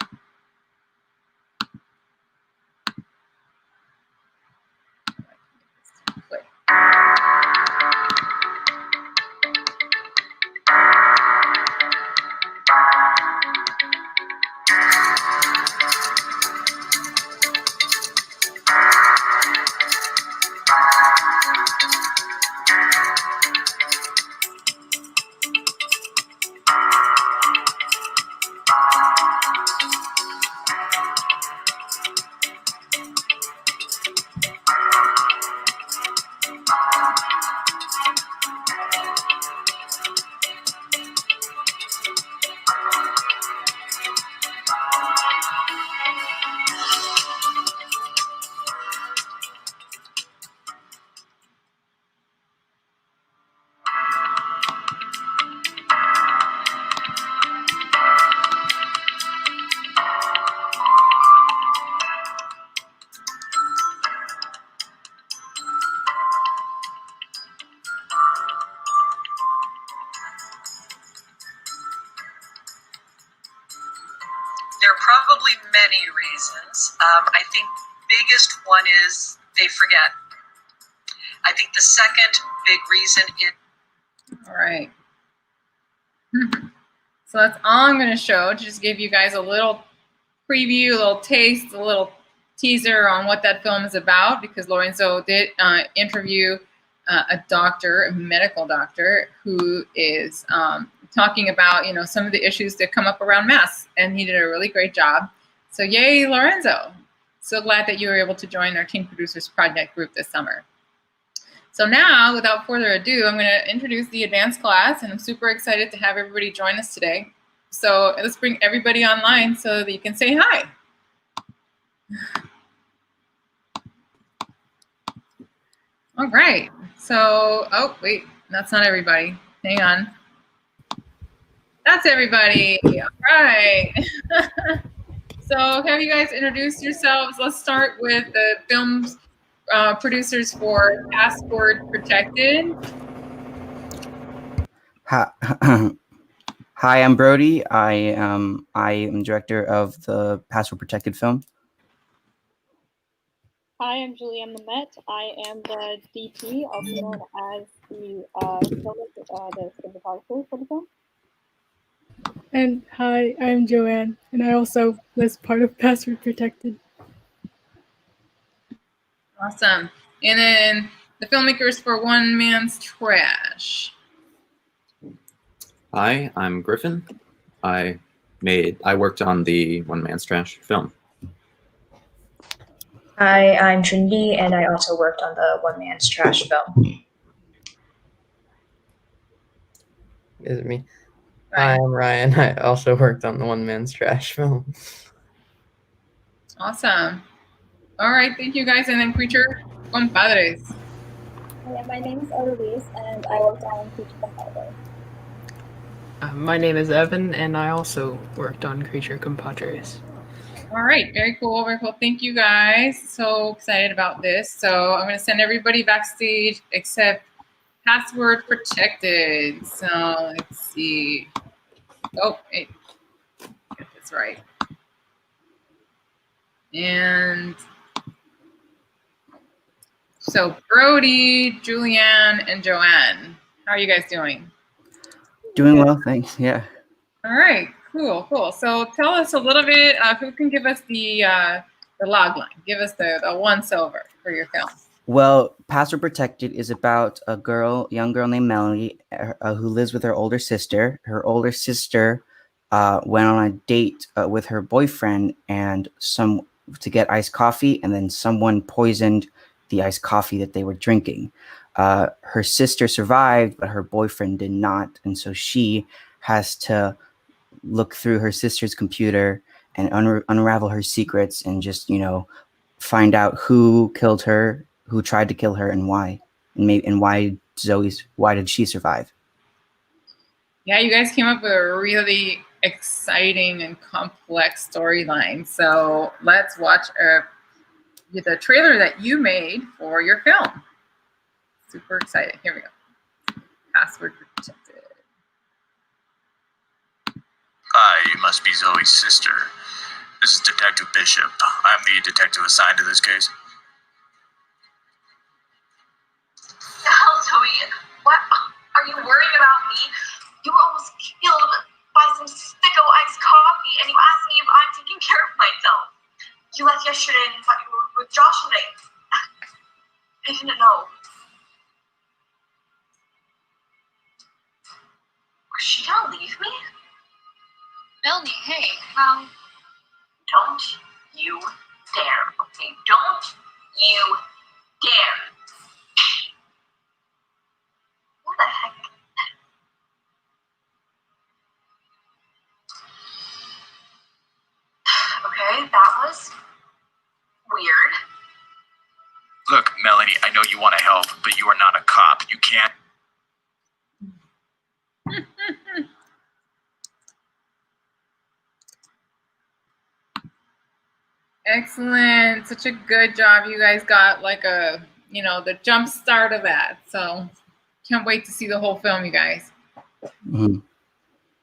Speaker 20: There are probably many reasons. I think biggest one is they forget. I think the second big reason is...
Speaker 1: All right. So that's all I'm going to show. Just give you guys a little preview, a little taste, a little teaser on what that film is about, because Lorenzo did interview a doctor, a medical doctor, who is talking about, some of the issues that come up around masks, and he did a really great job. So yay, Lorenzo. So glad that you were able to join our Teen Producers Project group this summer. So now, without further ado, I'm going to introduce the advanced class, and I'm super excited to have everybody join us today. So let's bring everybody online so that you can say hi. All right. So, oh, wait, that's not everybody. Hang on. That's everybody. All right. So have you guys introduced yourselves? Let's start with the film's producers for Password Protected.
Speaker 21: Hi, I'm Brody. I am director of the Password Protected film.
Speaker 22: Hi, I'm Julianne Lamette. I am the DP, also known as the cinematographer for the film.
Speaker 23: And hi, I'm Joanne, and I also was part of Password Protected.
Speaker 1: Awesome. And then the filmmakers for One Man's Trash.
Speaker 24: Hi, I'm Griffin. I worked on the One Man's Trash film.
Speaker 25: Hi, I'm Trinity, and I also worked on the One Man's Trash film.
Speaker 26: Is it me? Hi, I'm Ryan. I also worked on the One Man's Trash film.
Speaker 1: Awesome. All right, thank you guys. And then Creature Compadres.
Speaker 22: Yeah, my name is Eloise, and I worked on Creature Compadres.
Speaker 27: My name is Evan, and I also worked on Creature Compadres.
Speaker 1: All right, very cool, very cool. Thank you guys. So excited about this. So I'm going to send everybody backstage except Password Protected. So let's see. Oh, wait. Get this right. And so Brody, Julianne, and Joanne, how are you guys doing?
Speaker 21: Doing well, thanks. Yeah.
Speaker 1: All right, cool, cool. So tell us a little bit. Who can give us the log line? Give us the once over for your film.
Speaker 21: Well, Password Protected is about a young girl named Melanie, who lives with her older sister. Her older sister went on a date with her boyfriend to get iced coffee, and then someone poisoned the iced coffee that they were drinking. Her sister survived, but her boyfriend did not, and so she has to look through her sister's computer and unravel her secrets and just, find out who killed her, who tried to kill her, and why. And why did she survive?
Speaker 1: Yeah, you guys came up with a really exciting and complex storyline. So let's watch the trailer that you made for your film. Super excited. Here we go. Password Protected.
Speaker 18: Hi, you must be Zoe's sister. This is Detective Bishop. I'm the detective assigned to this case.
Speaker 17: Hell, Zoe, what? Are you worried about me? You were almost killed by some sicko iced coffee, and you asked me if I'm taking care of myself. You left yesterday and thought you were with Josh today. I didn't know. Was she gonna leave me? Melanie, hey, don't you dare, okay? Don't you dare. What the heck? Okay, that was weird.
Speaker 18: Look, Melanie, I know you want to help, but you are not a cop. You can't.
Speaker 1: Excellent. Such a good job. You guys got like the jump start of that. So can't wait to see the whole film, you guys.
Speaker 21: Mm-hmm.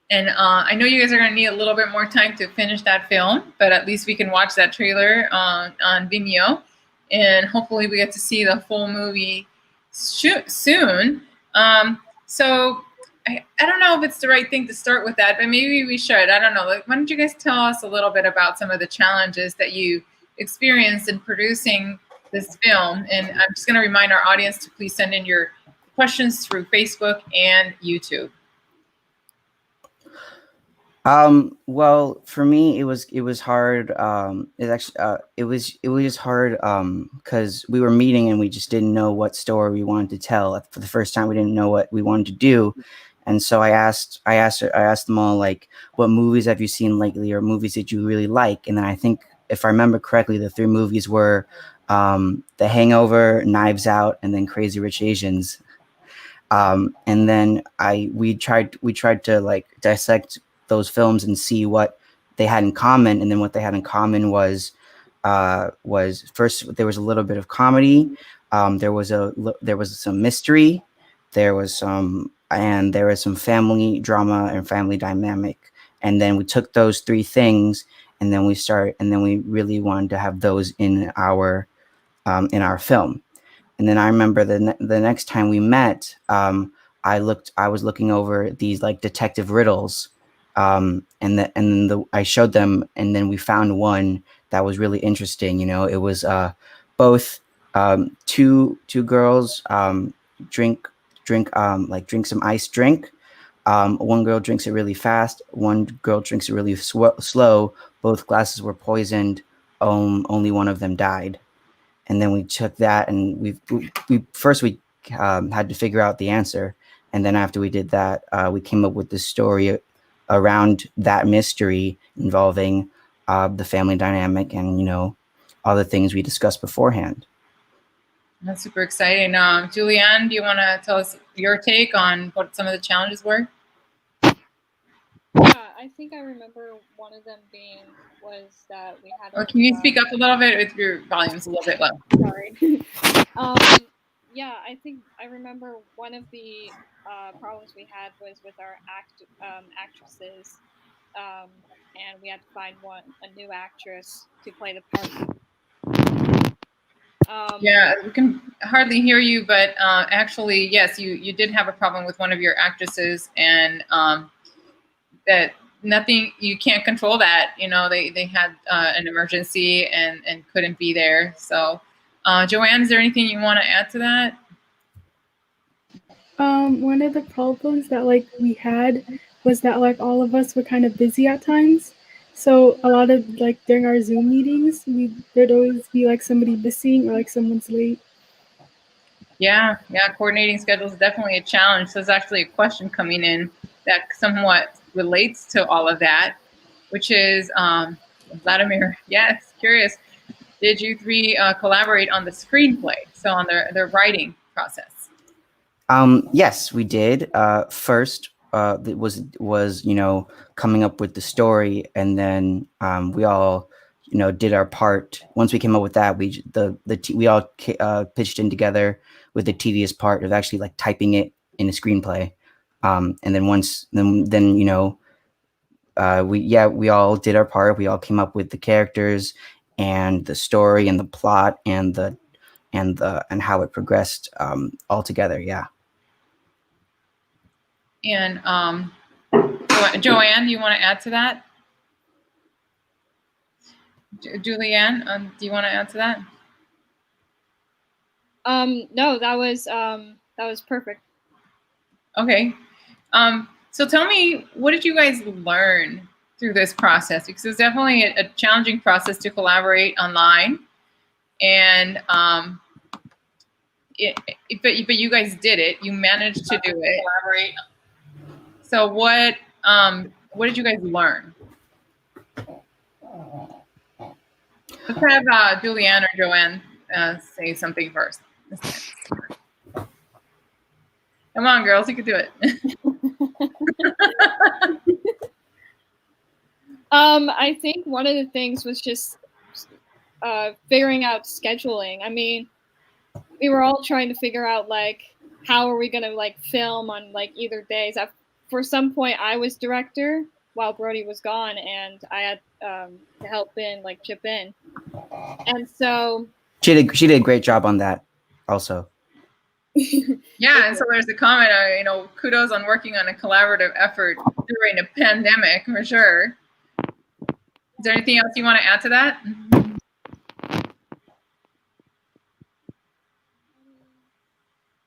Speaker 1: And I know you guys are going to need a little bit more time to finish that film, but at least we can watch that trailer on Vimeo. And hopefully we get to see the full movie soon. So I don't know if it's the right thing to start with that, but maybe we should. I don't know. Why don't you guys tell us a little bit about some of the challenges that you experienced in producing this film? And I'm just going to remind our audience to please send in your questions through Facebook and YouTube.
Speaker 21: Well, for me, it was hard. It was just hard because we were meeting and we just didn't know what story we wanted to tell. For the first time, we didn't know what we wanted to do, and so I asked them all like, what movies have you seen lately, or movies that you really like? And then I think, if I remember correctly, the three movies were The Hangover, Knives Out, and then Crazy Rich Asians. And then we tried to like dissect those films and see what they had in common. And then what they had in common was first, there was a little bit of comedy, there was some mystery, there was some family drama and family dynamic. And then we took those three things, and then we really wanted to have those in our film. And then I remember the next time we met, I was looking over these like detective riddles, I showed them, and then we found one that was really interesting. It was both two girls drink some iced drink. One girl drinks it really fast. One girl drinks it really slow. Both glasses were poisoned. Only one of them died. And then we took that, and we had to figure out the answer, and then after we did that, we came up with this story around that mystery involving the family dynamic and all the things we discussed beforehand.
Speaker 1: That's super exciting. Julianne, do you want to tell us your take on what some of the challenges were?
Speaker 22: Yeah, I think I remember one of them was that we had.
Speaker 1: Or can you speak up a little bit with your volumes a little bit low?
Speaker 22: Sorry. Yeah, I think I remember one of the problems we had was with our actresses, and we had to find a new actress to play the part.
Speaker 1: Yeah, we can hardly hear you, but actually, yes, you did have a problem with one of your actresses, and that nothing, you can't control that. They had an emergency and couldn't be there. So, Joanne, is there anything you want to add to that?
Speaker 23: One of the problems that like we had was that like all of us were kind of busy at times. So a lot of like during our Zoom meetings, there'd always be like somebody missing or like someone's late.
Speaker 1: Yeah, coordinating schedules is definitely a challenge. So there's actually a question coming in that somewhat relates to all of that, which is Vladimir. Yes, curious. Did you three collaborate on the screenplay? So on their writing process?
Speaker 21: Yes, we did. First, it was coming up with the story, and then we all did our part. Once we came up with that, we all pitched in together with the tedious part of actually like typing it in a screenplay. And then we all did our part. We all came up with the characters and the story and the plot and how it progressed all together. Yeah.
Speaker 1: And Joanne, do you want to add to that? Julianne, do you want to add to that?
Speaker 22: No, that was perfect.
Speaker 1: Okay. So tell me, what did you guys learn through this process? Because it's definitely a challenging process to collaborate online, and but you guys did it. You managed to do it. Collaborate. So what did you guys learn? Let's have Julianne or Joanne say something first. Come on, girls, you can do it.
Speaker 22: I think one of the things was just figuring out scheduling. I mean, we were all trying to figure out like how are we gonna like film on like either days. For some point, I was director while Brody was gone, and I had to help chip in, and so
Speaker 21: She did a great job on that, also.
Speaker 1: Yeah, and so there's the comment, kudos on working on a collaborative effort during a pandemic, for sure. Is there anything else you want to add to that?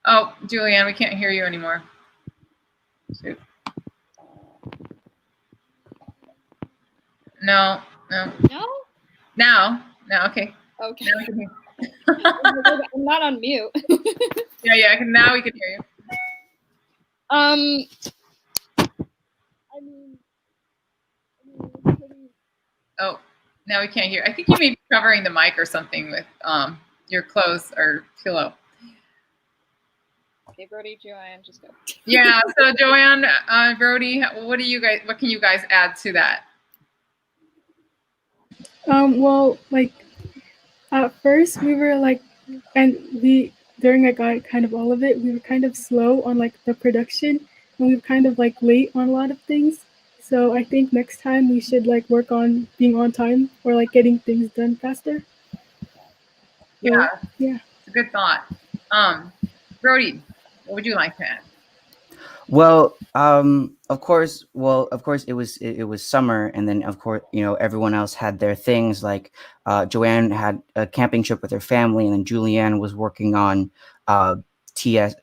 Speaker 1: Oh, Julianne, we can't hear you anymore. Shoot. No, no.
Speaker 22: No?
Speaker 1: Now, okay.
Speaker 22: Okay.
Speaker 1: Now we can hear.
Speaker 22: I'm not on mute.
Speaker 1: Yeah. Now we can hear you.
Speaker 22: I mean,
Speaker 1: Oh, now we can't hear. I think you may be covering the mic or something with your clothes or pillow.
Speaker 22: okay, Brody, Joanne, just go.
Speaker 1: Yeah. So Joanne, Brody, what can you guys add to that?
Speaker 23: Well, like at first we were like, and we during like kind of all of it, we were kind of slow on like the production, and we were kind of like late on a lot of things. So I think next time we should like work on being on time or like getting things done faster.
Speaker 1: Yeah.
Speaker 23: So, yeah.
Speaker 1: It's a good thought. Brody, what would you like to add?
Speaker 21: Well, of course, it was summer, and then of course, everyone else had their things. Like Joanne had a camping trip with her family, and then Julianne was working on TS.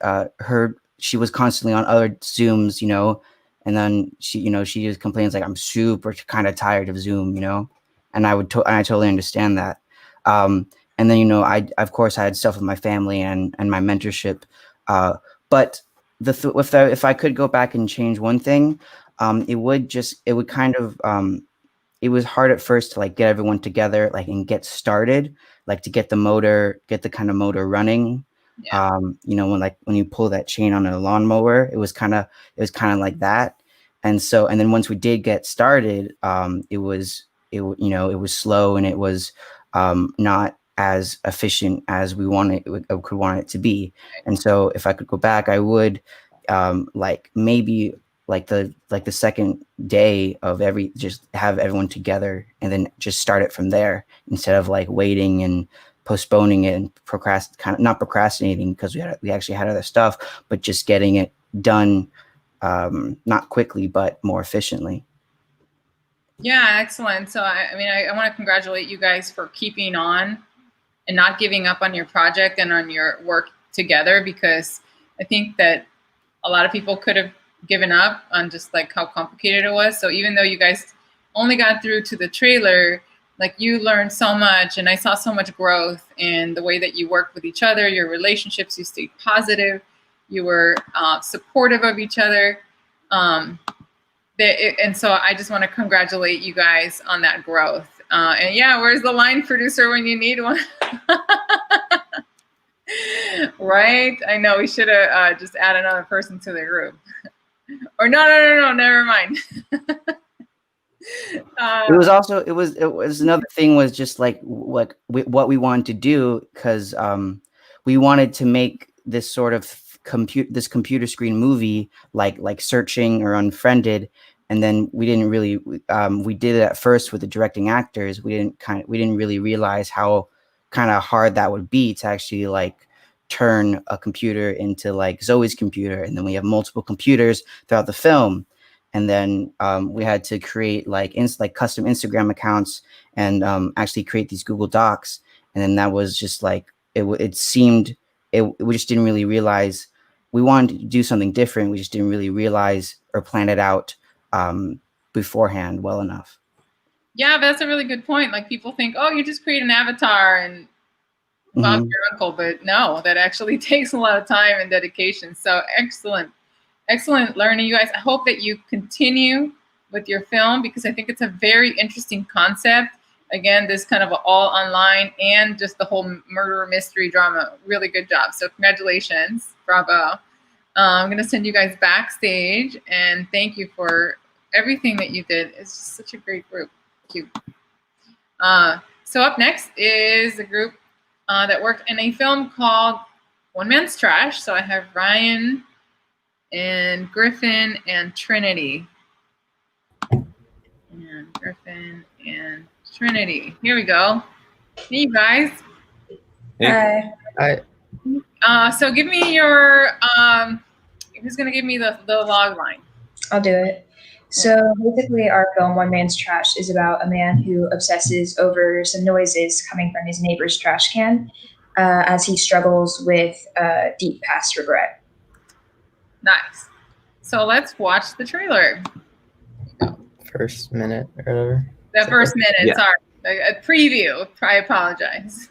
Speaker 21: She was constantly on other Zooms, and then she just complains like, I'm super kind of tired of Zoom, and I totally understand that. And then I of course I had stuff with my family and my mentorship, but if I could go back and change one thing, it was hard at first to like get everyone together, like, and get started, like to get the kind of motor running.
Speaker 1: Yeah.
Speaker 21: When you pull that chain on a lawnmower, it was kind of like that. And then once we did get started, it was slow, and it was not as efficient as we could want it to be. And so if I could go back, I would like maybe like the second day of just have everyone together, and then just start it from there, instead of like waiting and postponing it and not procrastinating, because we actually had other stuff, but just getting it done, not quickly but more efficiently.
Speaker 1: Yeah, excellent. So I want to congratulate you guys for keeping on and not giving up on your project and on your work together, because I think that a lot of people could have given up on just like how complicated it was. So even though you guys only got through to the trailer, like you learned so much, and I saw so much growth in the way that you worked with each other, your relationships, you stayed positive, you were supportive of each other. And so I just want to congratulate you guys on that growth. And yeah, where's the line producer when you need one? Right? I know we should have just add another person to the group. Or no, never mind.
Speaker 21: It was another thing, was just like what we wanted to do, because we wanted to make this sort of computer screen movie, like Searching or Unfriended, and then we didn't really we did it at first with the directing actors. We didn't really realize how kind of hard that would be to actually like turn a computer into like Zoe's computer, and then we have multiple computers throughout the film. And then we had to create like custom Instagram accounts, and actually create these Google Docs. And then that was just like we just didn't really realize we wanted to do something different. We just didn't really realize or plan it out beforehand well enough.
Speaker 1: Yeah, but that's a really good point. Like people think, oh, you just create an avatar and Bob's your uncle, but no, that actually takes a lot of time and dedication. So excellent learning, you guys. I hope that you continue with your film, because I think it's a very interesting concept. Again, this kind of all online and just the whole murder mystery drama. Really good job. So congratulations, bravo. I'm gonna send you guys backstage, and thank you for everything that you did. It's just such a great group. Thank you. So up next is a group that worked in a film called One Man's Trash. So I have Ryan and Griffin and Trinity. And Griffin and Trinity. Here we go. Hey, you guys.
Speaker 25: Hi.
Speaker 26: Hi.
Speaker 1: So give me your, who's going to give me the log line?
Speaker 25: I'll do it. So basically our film, One Man's Trash, is about a man who obsesses over some noises coming from his neighbor's trash can as he struggles with deep past regret.
Speaker 1: Nice. So let's watch the trailer.
Speaker 26: first minute or whatever.
Speaker 1: The first minute,
Speaker 24: Yeah.
Speaker 1: sorry. A preview. I apologize.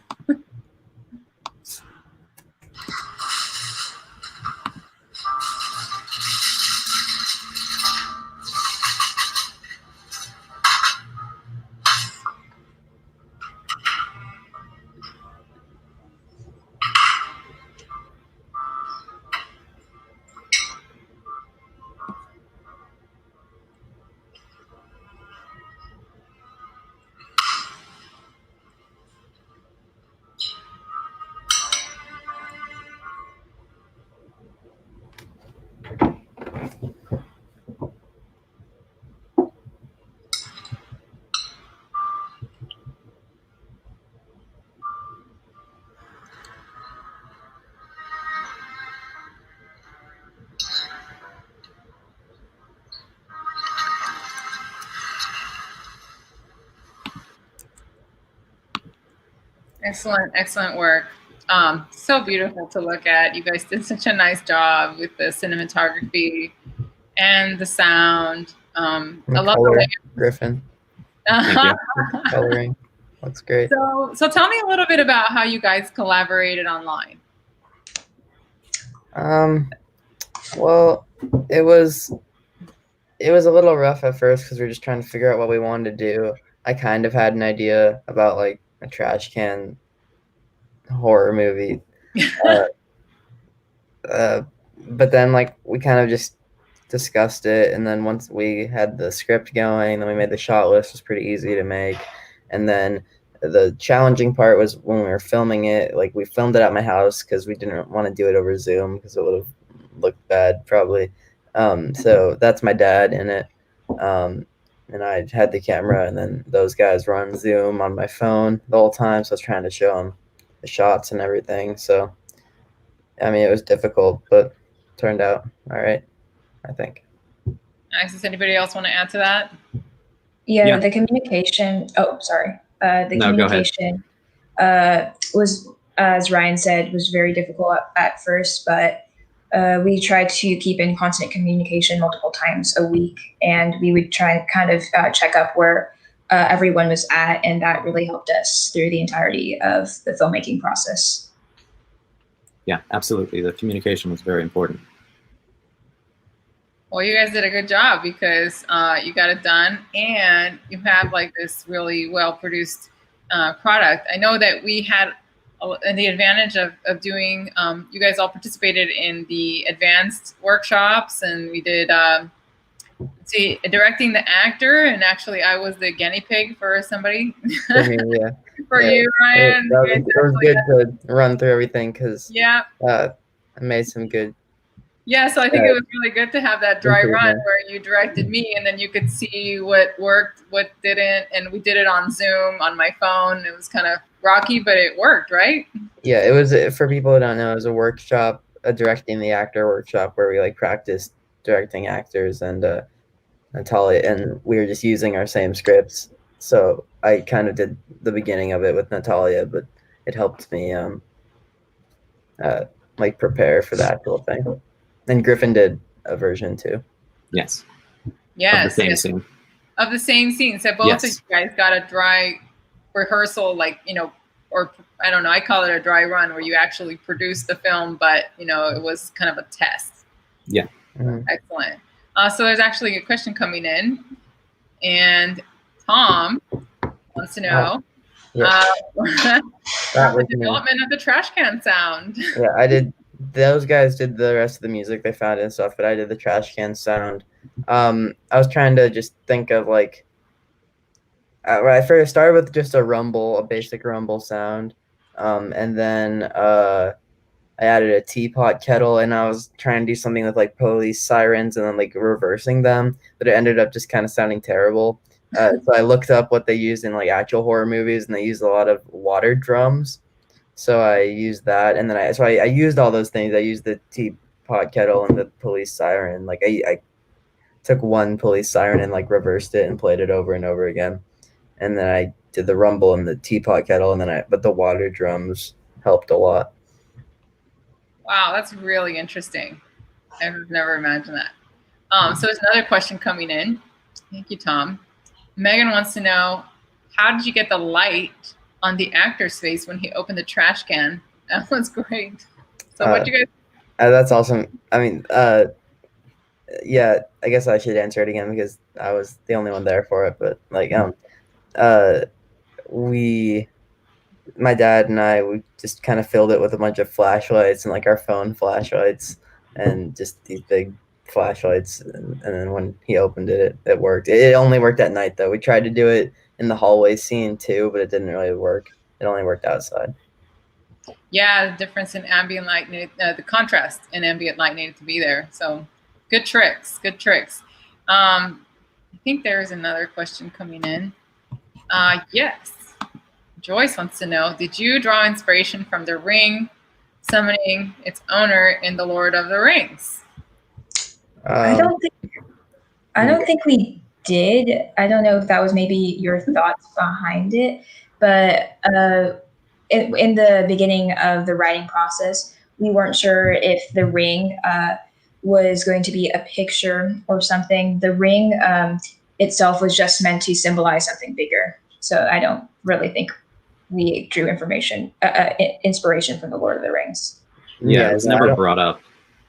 Speaker 1: Excellent, excellent work. So beautiful to look at. You guys did such a nice job with the cinematography and the sound. I
Speaker 26: The
Speaker 1: love
Speaker 26: color,
Speaker 1: the way.
Speaker 26: Griffin. Coloring. Looks great.
Speaker 1: So tell me a little bit about how you guys collaborated online.
Speaker 26: Well, it was a little rough at first because we were just trying to figure out what we wanted to do. I kind of had an idea about like a trash can horror movie, but then like we kind of just discussed it, and then once we had the script going, then we made the shot list. It was pretty easy to make, and then the challenging part was when we were filming it. Like we filmed it at my house because we didn't want to do it over Zoom because it would have looked bad probably. So that's my dad in it, and I had the camera, and then those guys were on Zoom on my phone the whole time. So I was trying to show them the shots and everything. So I mean, it was difficult, but turned out all right, I think.
Speaker 1: Nice. Does anybody else want to add to that?
Speaker 25: Yeah. The communication. Oh, sorry. The
Speaker 24: No, go ahead.
Speaker 25: communication was, as Ryan said, was very difficult at first, but we tried to keep in constant communication multiple times a week, and we would try and kind of check up where everyone was at, and that really helped us through the entirety of the filmmaking process.
Speaker 24: Yeah, absolutely. The communication was very important.
Speaker 1: Well, you guys did a good job because you got it done, and you have like this really well-produced product. I know that we had the advantage of doing, you guys all participated in the advanced workshops, and we did, directing the actor, and actually I was the guinea pig for somebody.
Speaker 26: Yeah.
Speaker 1: For you, Ryan.
Speaker 26: It was good to run through everything because I made some good.
Speaker 1: Yeah, so I think it was really good to have that dry run where you directed me, and then you could see what worked, what didn't, and we did it on Zoom on my phone. It was kind of rocky, but it worked, right?
Speaker 26: Yeah, it was, for people who don't know, it was a workshop, a directing the actor workshop where we like practiced directing actors, and Natalia, and we were just using our same scripts. So I kind of did the beginning of it with Natalia, but it helped me like prepare for the actual thing. And Griffin did a version too.
Speaker 24: Yes.
Speaker 1: Yes.
Speaker 24: Of the same scene.
Speaker 1: Of the same scene. So both of you guys got a dry rehearsal, like, or I don't know, I call it a dry run where you actually produce the film, but, it was kind of a test.
Speaker 24: Yeah.
Speaker 26: Mm-hmm.
Speaker 1: Excellent. So there's actually a question coming in, and Tom wants to know the development of the trash can sound.
Speaker 26: Yeah, I did. Those guys did the rest of the music they found and stuff, but I did the trash can sound. I was trying to just think of like, I first started with just a basic rumble sound, and then I added a teapot kettle, and I was trying to do something with like police sirens and then like reversing them, but it ended up just kind of sounding terrible. So I looked up what they used in like actual horror movies, and they used a lot of water drums. So I used that, and then I used all those things. I used the teapot kettle and the police siren. Like I took one police siren and like reversed it and played it over and over again, and then I did the rumble and the teapot kettle, and then but the water drums helped a lot.
Speaker 1: Wow, that's really interesting. I've never imagined that. So there's another question coming in. Thank you, Tom. Megan wants to know, how did you get the light on the actor's face when he opened the trash can? That was great. So what you guys?
Speaker 26: That's awesome. I mean, yeah, I guess I should answer it again because I was the only one there for it. But like, my dad and I, we just kind of filled it with a bunch of flashlights and like our phone flashlights and just these big flashlights. And then when he opened it, it worked. It only worked at night though. We tried to do it in the hallway scene too, but it didn't really work. It only worked outside.
Speaker 1: Yeah, the difference in ambient light, the contrast in ambient light needed to be there. So good tricks, good tricks. I think there's another question coming in. Yes. Joyce wants to know, did you draw inspiration from the ring summoning its owner in The Lord of the Rings?
Speaker 25: I don't think we did. I don't know if that was maybe your thoughts behind it, but in the beginning of the writing process, we weren't sure if the ring was going to be a picture or something. The ring itself was just meant to symbolize something bigger. So I don't really think we drew inspiration from the Lord of the Rings.
Speaker 24: Yeah, it was never brought up.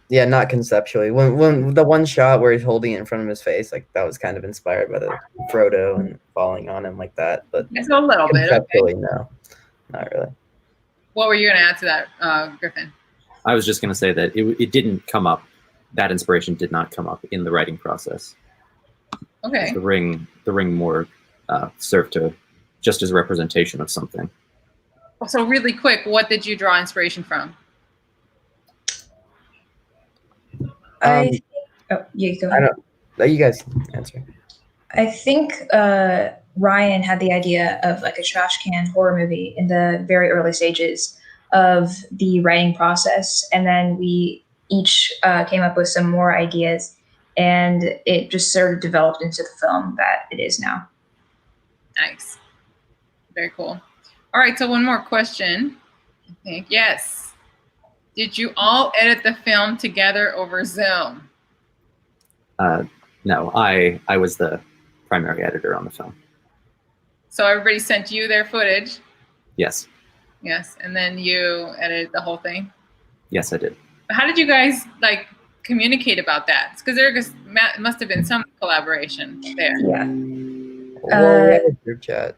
Speaker 26: Yeah, not conceptually. When the one shot where he's holding it in front of his face, like that was kind of inspired by the Frodo and falling on him like that. But
Speaker 1: it's a little bit.
Speaker 26: Conceptually,
Speaker 1: Okay.
Speaker 26: no, not really.
Speaker 1: What were you going to add to that, Griffin?
Speaker 24: I was just going to say that it didn't come up. That inspiration did not come up in the writing process.
Speaker 1: Okay.
Speaker 24: The ring more served to just as a representation of something.
Speaker 1: So really quick, what did you draw inspiration from?
Speaker 25: Yeah, go ahead.
Speaker 26: You guys answer.
Speaker 25: I think Ryan had the idea of like a trash can horror movie in the very early stages of the writing process. And then we each came up with some more ideas, and it just sort of developed into the film that it is now.
Speaker 1: Nice. Very cool. All right, so one more question. I think, yes. Did you all edit the film together over Zoom?
Speaker 24: No, I was the primary editor on the film.
Speaker 1: So everybody sent you their footage?
Speaker 24: Yes.
Speaker 1: Yes, and then you edited the whole thing?
Speaker 24: Yes, I did.
Speaker 1: How did you guys like communicate about that? Because there must have been some collaboration there.
Speaker 25: Yeah.
Speaker 26: Group chat.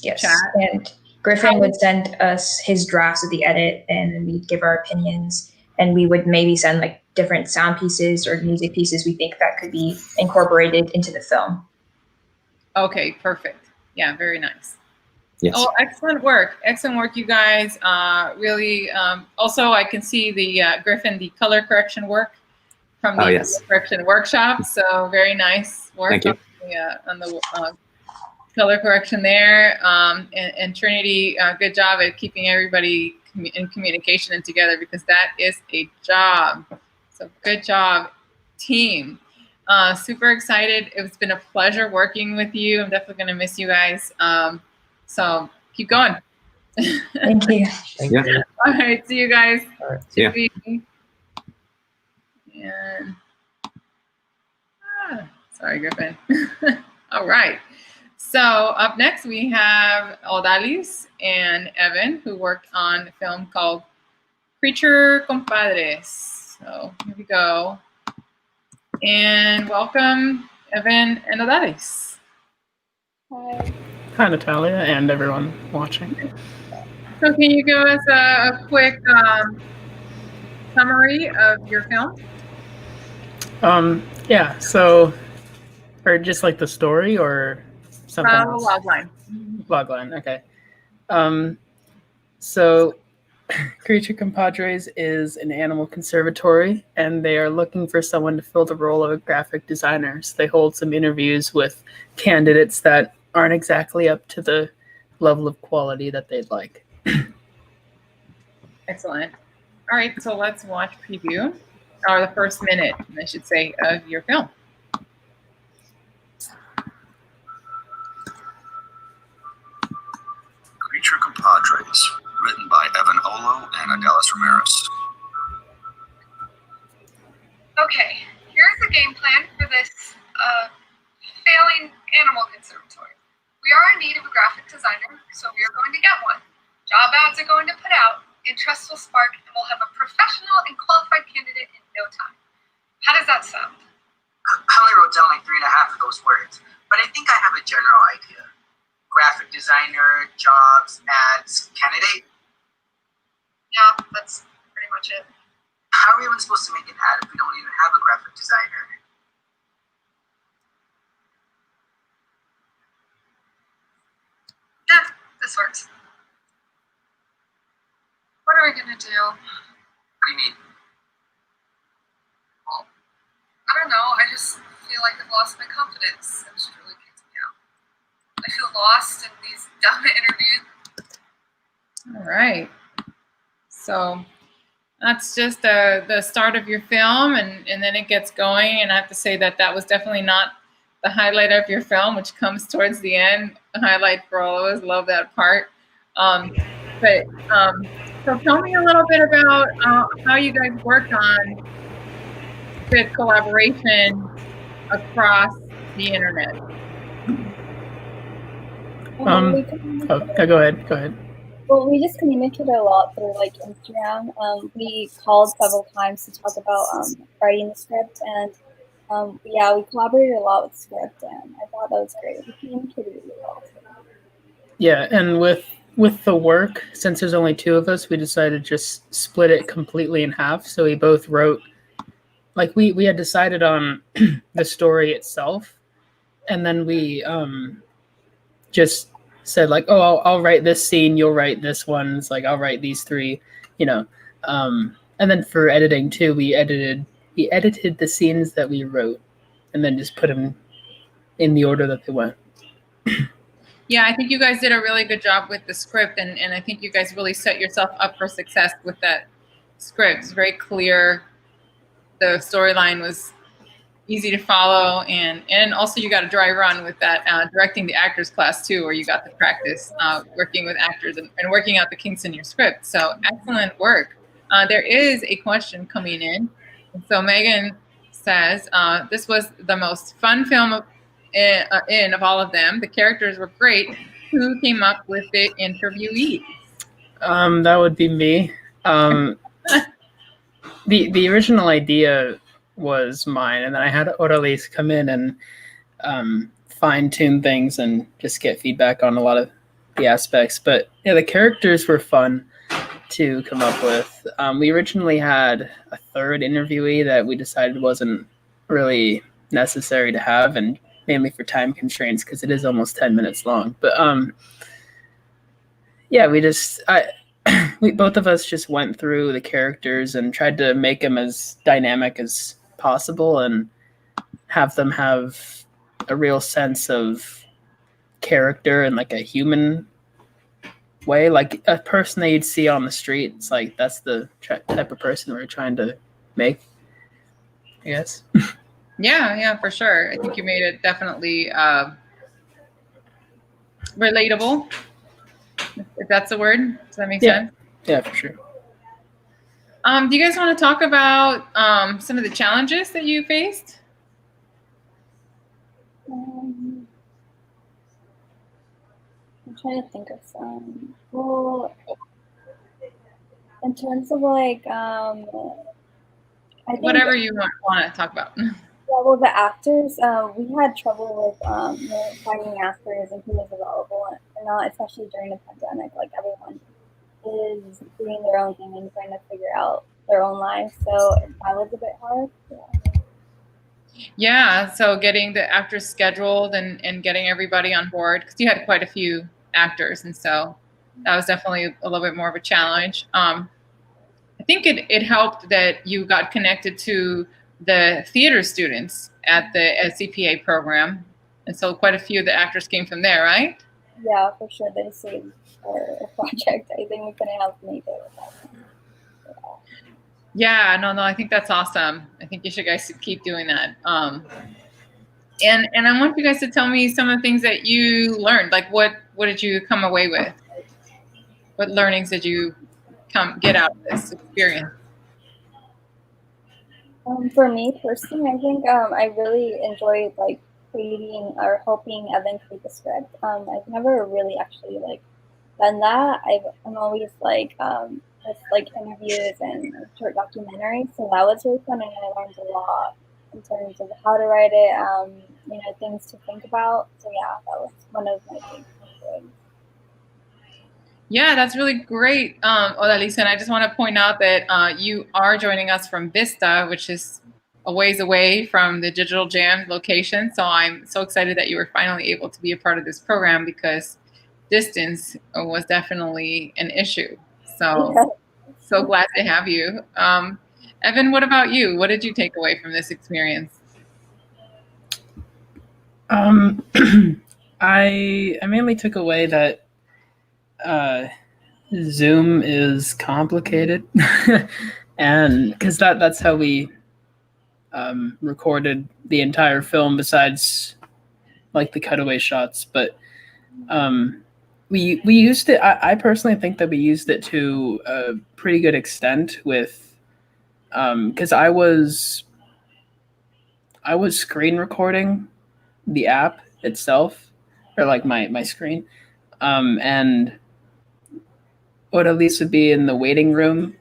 Speaker 25: Yes.
Speaker 1: Chat.
Speaker 25: And Griffin would send us his drafts of the edit, and then we'd give our opinions, and we would maybe send like different sound pieces or music pieces we think that could be incorporated into the film.
Speaker 1: Okay, perfect. Yeah, very nice.
Speaker 24: Yes.
Speaker 1: Oh, excellent work. Excellent work, you guys. Really, also, I can see the Griffin, the color correction work from the color correction workshop. So very nice work.
Speaker 24: Thank you.
Speaker 1: On the color correction there. And Trinity, good job at keeping everybody in communication and together, because that is a job. So good job, team. Super excited. It's been a pleasure working with you. I'm definitely going to miss you guys. So keep going.
Speaker 25: Thank you.
Speaker 26: Thank you.
Speaker 1: All right. See you guys.
Speaker 26: All right.
Speaker 24: Yeah.
Speaker 1: And sorry, Griffin. All right. So up next we have Odalis and Evan, who worked on a film called Creature Compadres. So here we go. And welcome, Evan and Odalis.
Speaker 22: Hi.
Speaker 27: Hi, Natalia, and everyone watching.
Speaker 1: So can you give us a quick summary of your film?
Speaker 27: Yeah, so, or just like the story or something else?
Speaker 1: Logline.
Speaker 27: Logline, okay. So Creature Compadres is an animal conservatory, and they are looking for someone to fill the role of a graphic designer. So they hold some interviews with candidates that aren't exactly up to the level of quality that they'd like.
Speaker 1: Excellent. All right, so let's watch preview, or the first minute, I should say, of your film.
Speaker 2: Creature Compadres, written by Evan Olo and Adelis Ramirez.
Speaker 4: Okay, here's the game plan for this We are in need of a graphic designer, so we are going to get one. Job ads are going to put out, interest will spark, and we'll have a professional and qualified candidate in no time. How does that sound?
Speaker 6: I only wrote down like 3.5 of those words, but I think I have a general idea. Graphic designer, jobs, ads, candidate.
Speaker 4: Yeah, that's pretty much it.
Speaker 6: How are we even supposed to make an ad if we don't even have a graphic designer?
Speaker 4: Yeah, this works. What are we gonna do?
Speaker 6: What do you mean?
Speaker 4: Well, I don't know. I just feel like I've lost my confidence. It's really kicked me out. I feel lost in these dumb interviews.
Speaker 1: All right. So that's just the start of your film, and then it gets going. And I have to say that that was definitely not the highlight of your film, which comes towards the end. The highlight for all of us. Love that part. So tell me a little bit about how you guys worked on this collaboration across the internet.
Speaker 27: Go ahead.
Speaker 5: Well, we just communicated a lot through like Instagram. We called several times to talk about writing the script, and we collaborated a lot with script, and I thought that was great. We communicated really well.
Speaker 27: Yeah, and with the work, since there's only 2 of us, we decided to just split it completely in half. So we both wrote, like we had decided on the story itself, and then we just said like, oh, I'll write this scene, you'll write this one. It's like I'll write these 3, and then for editing too, we edited the scenes that we wrote, and then just put them in the order that they went.
Speaker 1: Yeah, I think you guys did a really good job with the script, and I think you guys really set yourself up for success with that script. It's very clear. The storyline was easy to follow, and also you got a dry run with that directing the actors class too, where you got to practice working with actors and working out the kinks in your script. So excellent work. There is a question coming in. So Megan says, this was the most fun film of all of them. The characters were great. Who came up with the interviewees?
Speaker 27: That would be me. The original idea was mine, and then I had Orales come in and fine-tune things and just get feedback on a lot of the aspects. But yeah, the characters were fun to come up with. We originally had a 3rd interviewee that we decided wasn't really necessary to have, and mainly for time constraints because it is almost 10 minutes long. But yeah, we both of us just went through the characters and tried to make them as dynamic as possible and have them have a real sense of character and like a human way, like a person that you'd see on the street. It's like that's the type of person we're trying to make, I guess.
Speaker 1: Yeah, for sure. I think you made it definitely relatable, if that's a word. Does that make sense?
Speaker 27: Yeah, for sure.
Speaker 1: Do you guys want to talk about some of the challenges that you faced?
Speaker 5: I'm trying to think of some. Well, in terms of like, I think
Speaker 1: whatever you want to talk about.
Speaker 5: Yeah, well, the actors, we had trouble with finding actors and who was available, and not especially during the pandemic. Like everyone is doing their own thing and trying to figure out their own lives, so that was a bit hard.
Speaker 1: Yeah, so getting the actors scheduled and getting everybody on board, because you had quite a few actors, and so that was definitely a little bit more of a challenge. I think it helped that you got connected to the theater students at the CPA program, and so quite a few of the actors came from there, right?
Speaker 5: Yeah, for sure. They saved our project. I think we couldn't have made it without them.
Speaker 1: Yeah, no, I think that's awesome. I think you should guys keep doing that. And I want you guys to tell me some of the things that you learned. Like, what did you come away with? What learnings did you get out of this experience?
Speaker 5: For me personally, I think I really enjoyed like creating or helping Evan create the script. I've never really actually like done that. I'm always like just like interviews and short documentaries. So that was really fun, and I learned a lot in terms of how to write it. You know, things to think about. So yeah, that was one of my big things.
Speaker 1: Yeah, that's really great, Odalisa. And I just want to point out that you are joining us from Vista, which is a ways away from the Digital Jam location. So I'm so excited that you were finally able to be a part of this program, because distance was definitely an issue. So, so glad to have you. Evan, what about you? What did you take away from this experience?
Speaker 27: I mainly took away that Zoom is complicated, and because that's how we recorded the entire film, besides like the cutaway shots. But we used it. I personally think that we used it to a pretty good extent with because I was screen recording the app itself, or like my screen, and would at least would be in the waiting room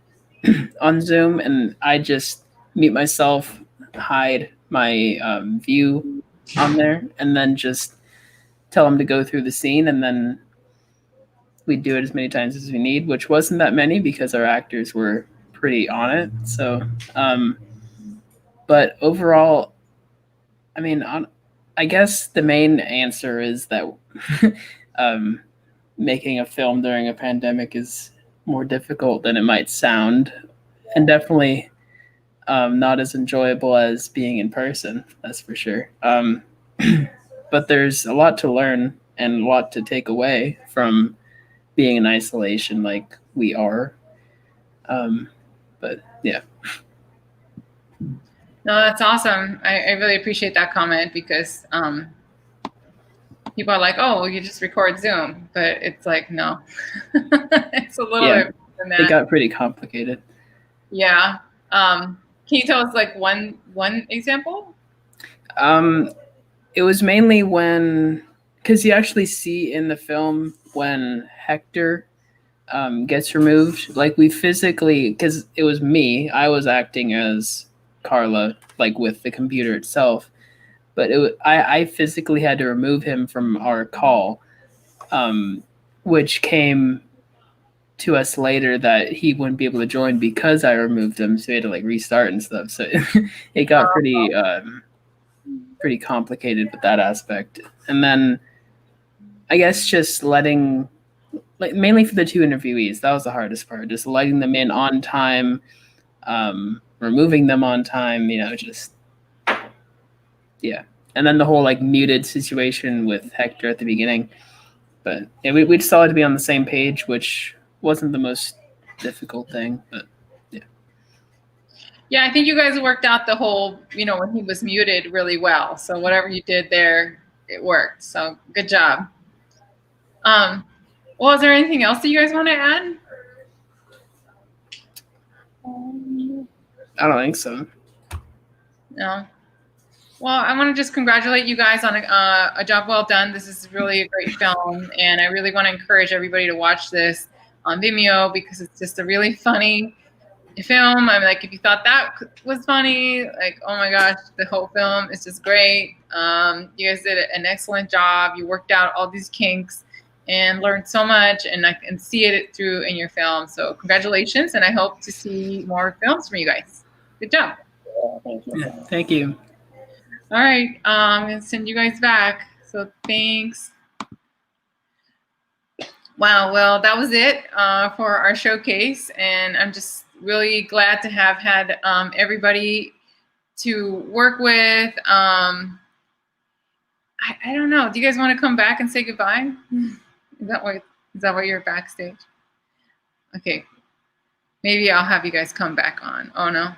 Speaker 27: on Zoom, and I just mute myself, hide my view on there, and then just tell them to go through the scene, and then we do it as many times as we need, which wasn't that many because our actors were pretty on it. So, but overall, I mean, I guess the main answer is that making a film during a pandemic is more difficult than it might sound, and definitely not as enjoyable as being in person. That's for sure. But there's a lot to learn and a lot to take away from being in isolation like we are. But yeah.
Speaker 1: No, that's awesome. I really appreciate that comment, because people are like, oh, you just record Zoom. But it's like, no. It's a little bit more than that.
Speaker 27: It got pretty complicated.
Speaker 1: Yeah. Can you tell us like one example?
Speaker 27: It was mainly when, because you actually see in the film when Hector gets removed, like we physically, because it was me, I was acting as Carla, like with the computer itself, but I physically had to remove him from our call, which came to us later that he wouldn't be able to join because I removed him, so he had to like restart and stuff. So it got pretty complicated with that aspect. And then I guess just letting, like mainly for the two interviewees, that was the hardest part, just letting them in on time, removing them on time, just yeah. And then the whole like muted situation with Hector at the beginning. But yeah, we just all had to be on the same page, which wasn't the most difficult thing, but yeah.
Speaker 1: Yeah, I think you guys worked out the whole, when he was muted really well. So whatever you did there, it worked. So good job. Well, is there anything else that you guys want to add?
Speaker 27: I don't think so.
Speaker 1: No. Well, I want to just congratulate you guys on a job well done. This is really a great film, and I really want to encourage everybody to watch this on Vimeo, because it's just a really funny film. I'm like, if you thought that was funny, like, oh my gosh, the whole film is just great. You guys did an excellent job. You worked out all these kinks and learned so much, and I can see it through in your film. So congratulations, and I hope to see more films from you guys. Good job.
Speaker 5: Thank you.
Speaker 27: Yeah, thank you.
Speaker 1: All right, I'm gonna send you guys back. So thanks. Wow, well, that was it for our showcase, and I'm just really glad to have had everybody to work with. I don't know. Do you guys want to come back and say goodbye? Is that why you're backstage? Okay, maybe I'll have you guys come back on. Oh no,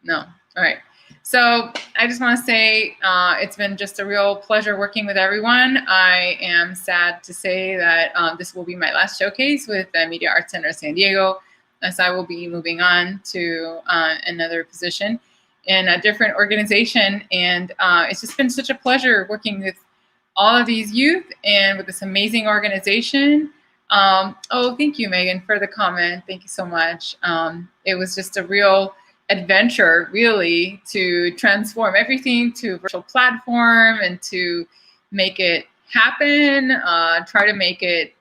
Speaker 1: no. All right. So I just want to say it's been just a real pleasure working with everyone. I am sad to say that this will be my last showcase with the Media Arts Center of San Diego, as I will be moving on to another position. in a different organization. And it's just been such a pleasure working with all of these youth and with this amazing organization. Oh, thank you, Megan, for the comment. Thank you so much. It was just a real adventure, really, to transform everything to a virtual platform and to make it happen, try to make it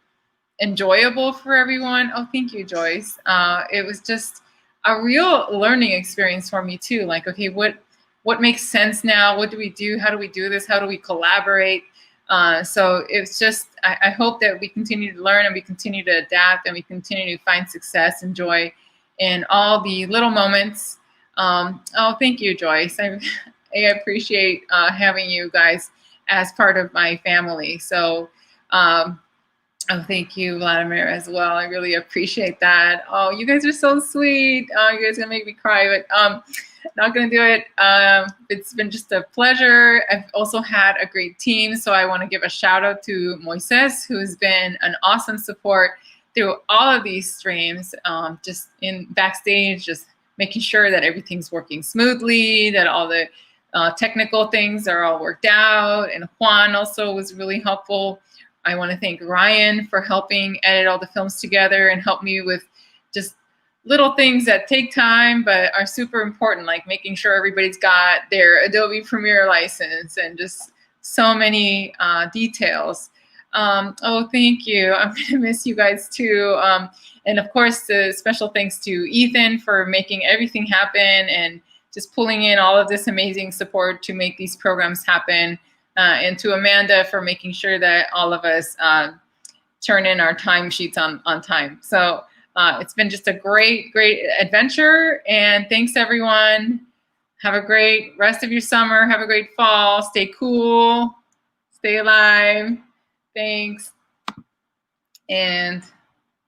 Speaker 1: enjoyable for everyone. Oh, thank you, Joyce. It was just a real learning experience for me too. Like, okay, what makes sense now? What do we do? How do we do this? How do we collaborate? So it's just, I hope that we continue to learn and we continue to adapt and we continue to find success and joy in all the little moments. Oh, thank you, Joyce. I appreciate having you guys as part of my family. So, oh, thank you, Vladimir, as well. I really appreciate that. Oh, you guys are so sweet. Oh, you guys are gonna make me cry, but not gonna do it. It's been just a pleasure. I've also had a great team, so I want to give a shout out to Moises, who's been an awesome support through all of these streams, just in backstage, just making sure that everything's working smoothly, that all the technical things are all worked out. And Juan also was really helpful. I want to thank Ryan for helping edit all the films together and help me with just little things that take time but are super important, like making sure everybody's got their Adobe Premiere license and just so many details. Oh, thank you. I'm going to miss you guys too. And of course, the special thanks to Ethan for making everything happen and just pulling in all of this amazing support to make these programs happen. And to Amanda for making sure that all of us turn in our timesheets on time. So it's been just a great, great adventure. And thanks, everyone. Have a great rest of your summer. Have a great fall. Stay cool. Stay alive. Thanks. And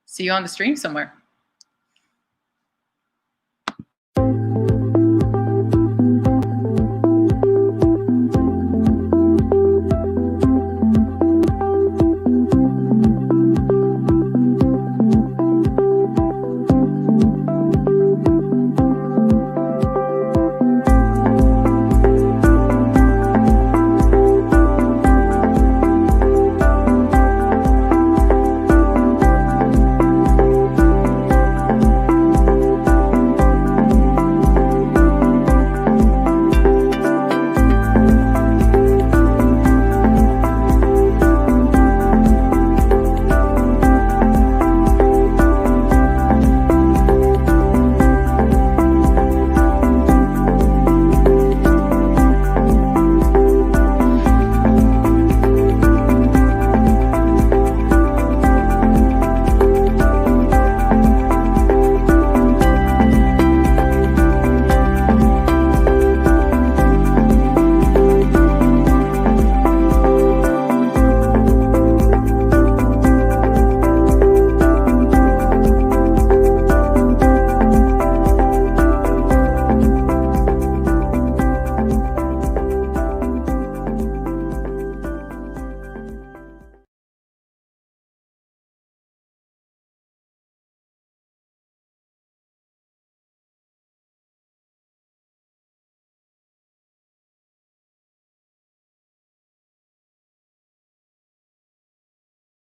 Speaker 1: see you on the stream somewhere.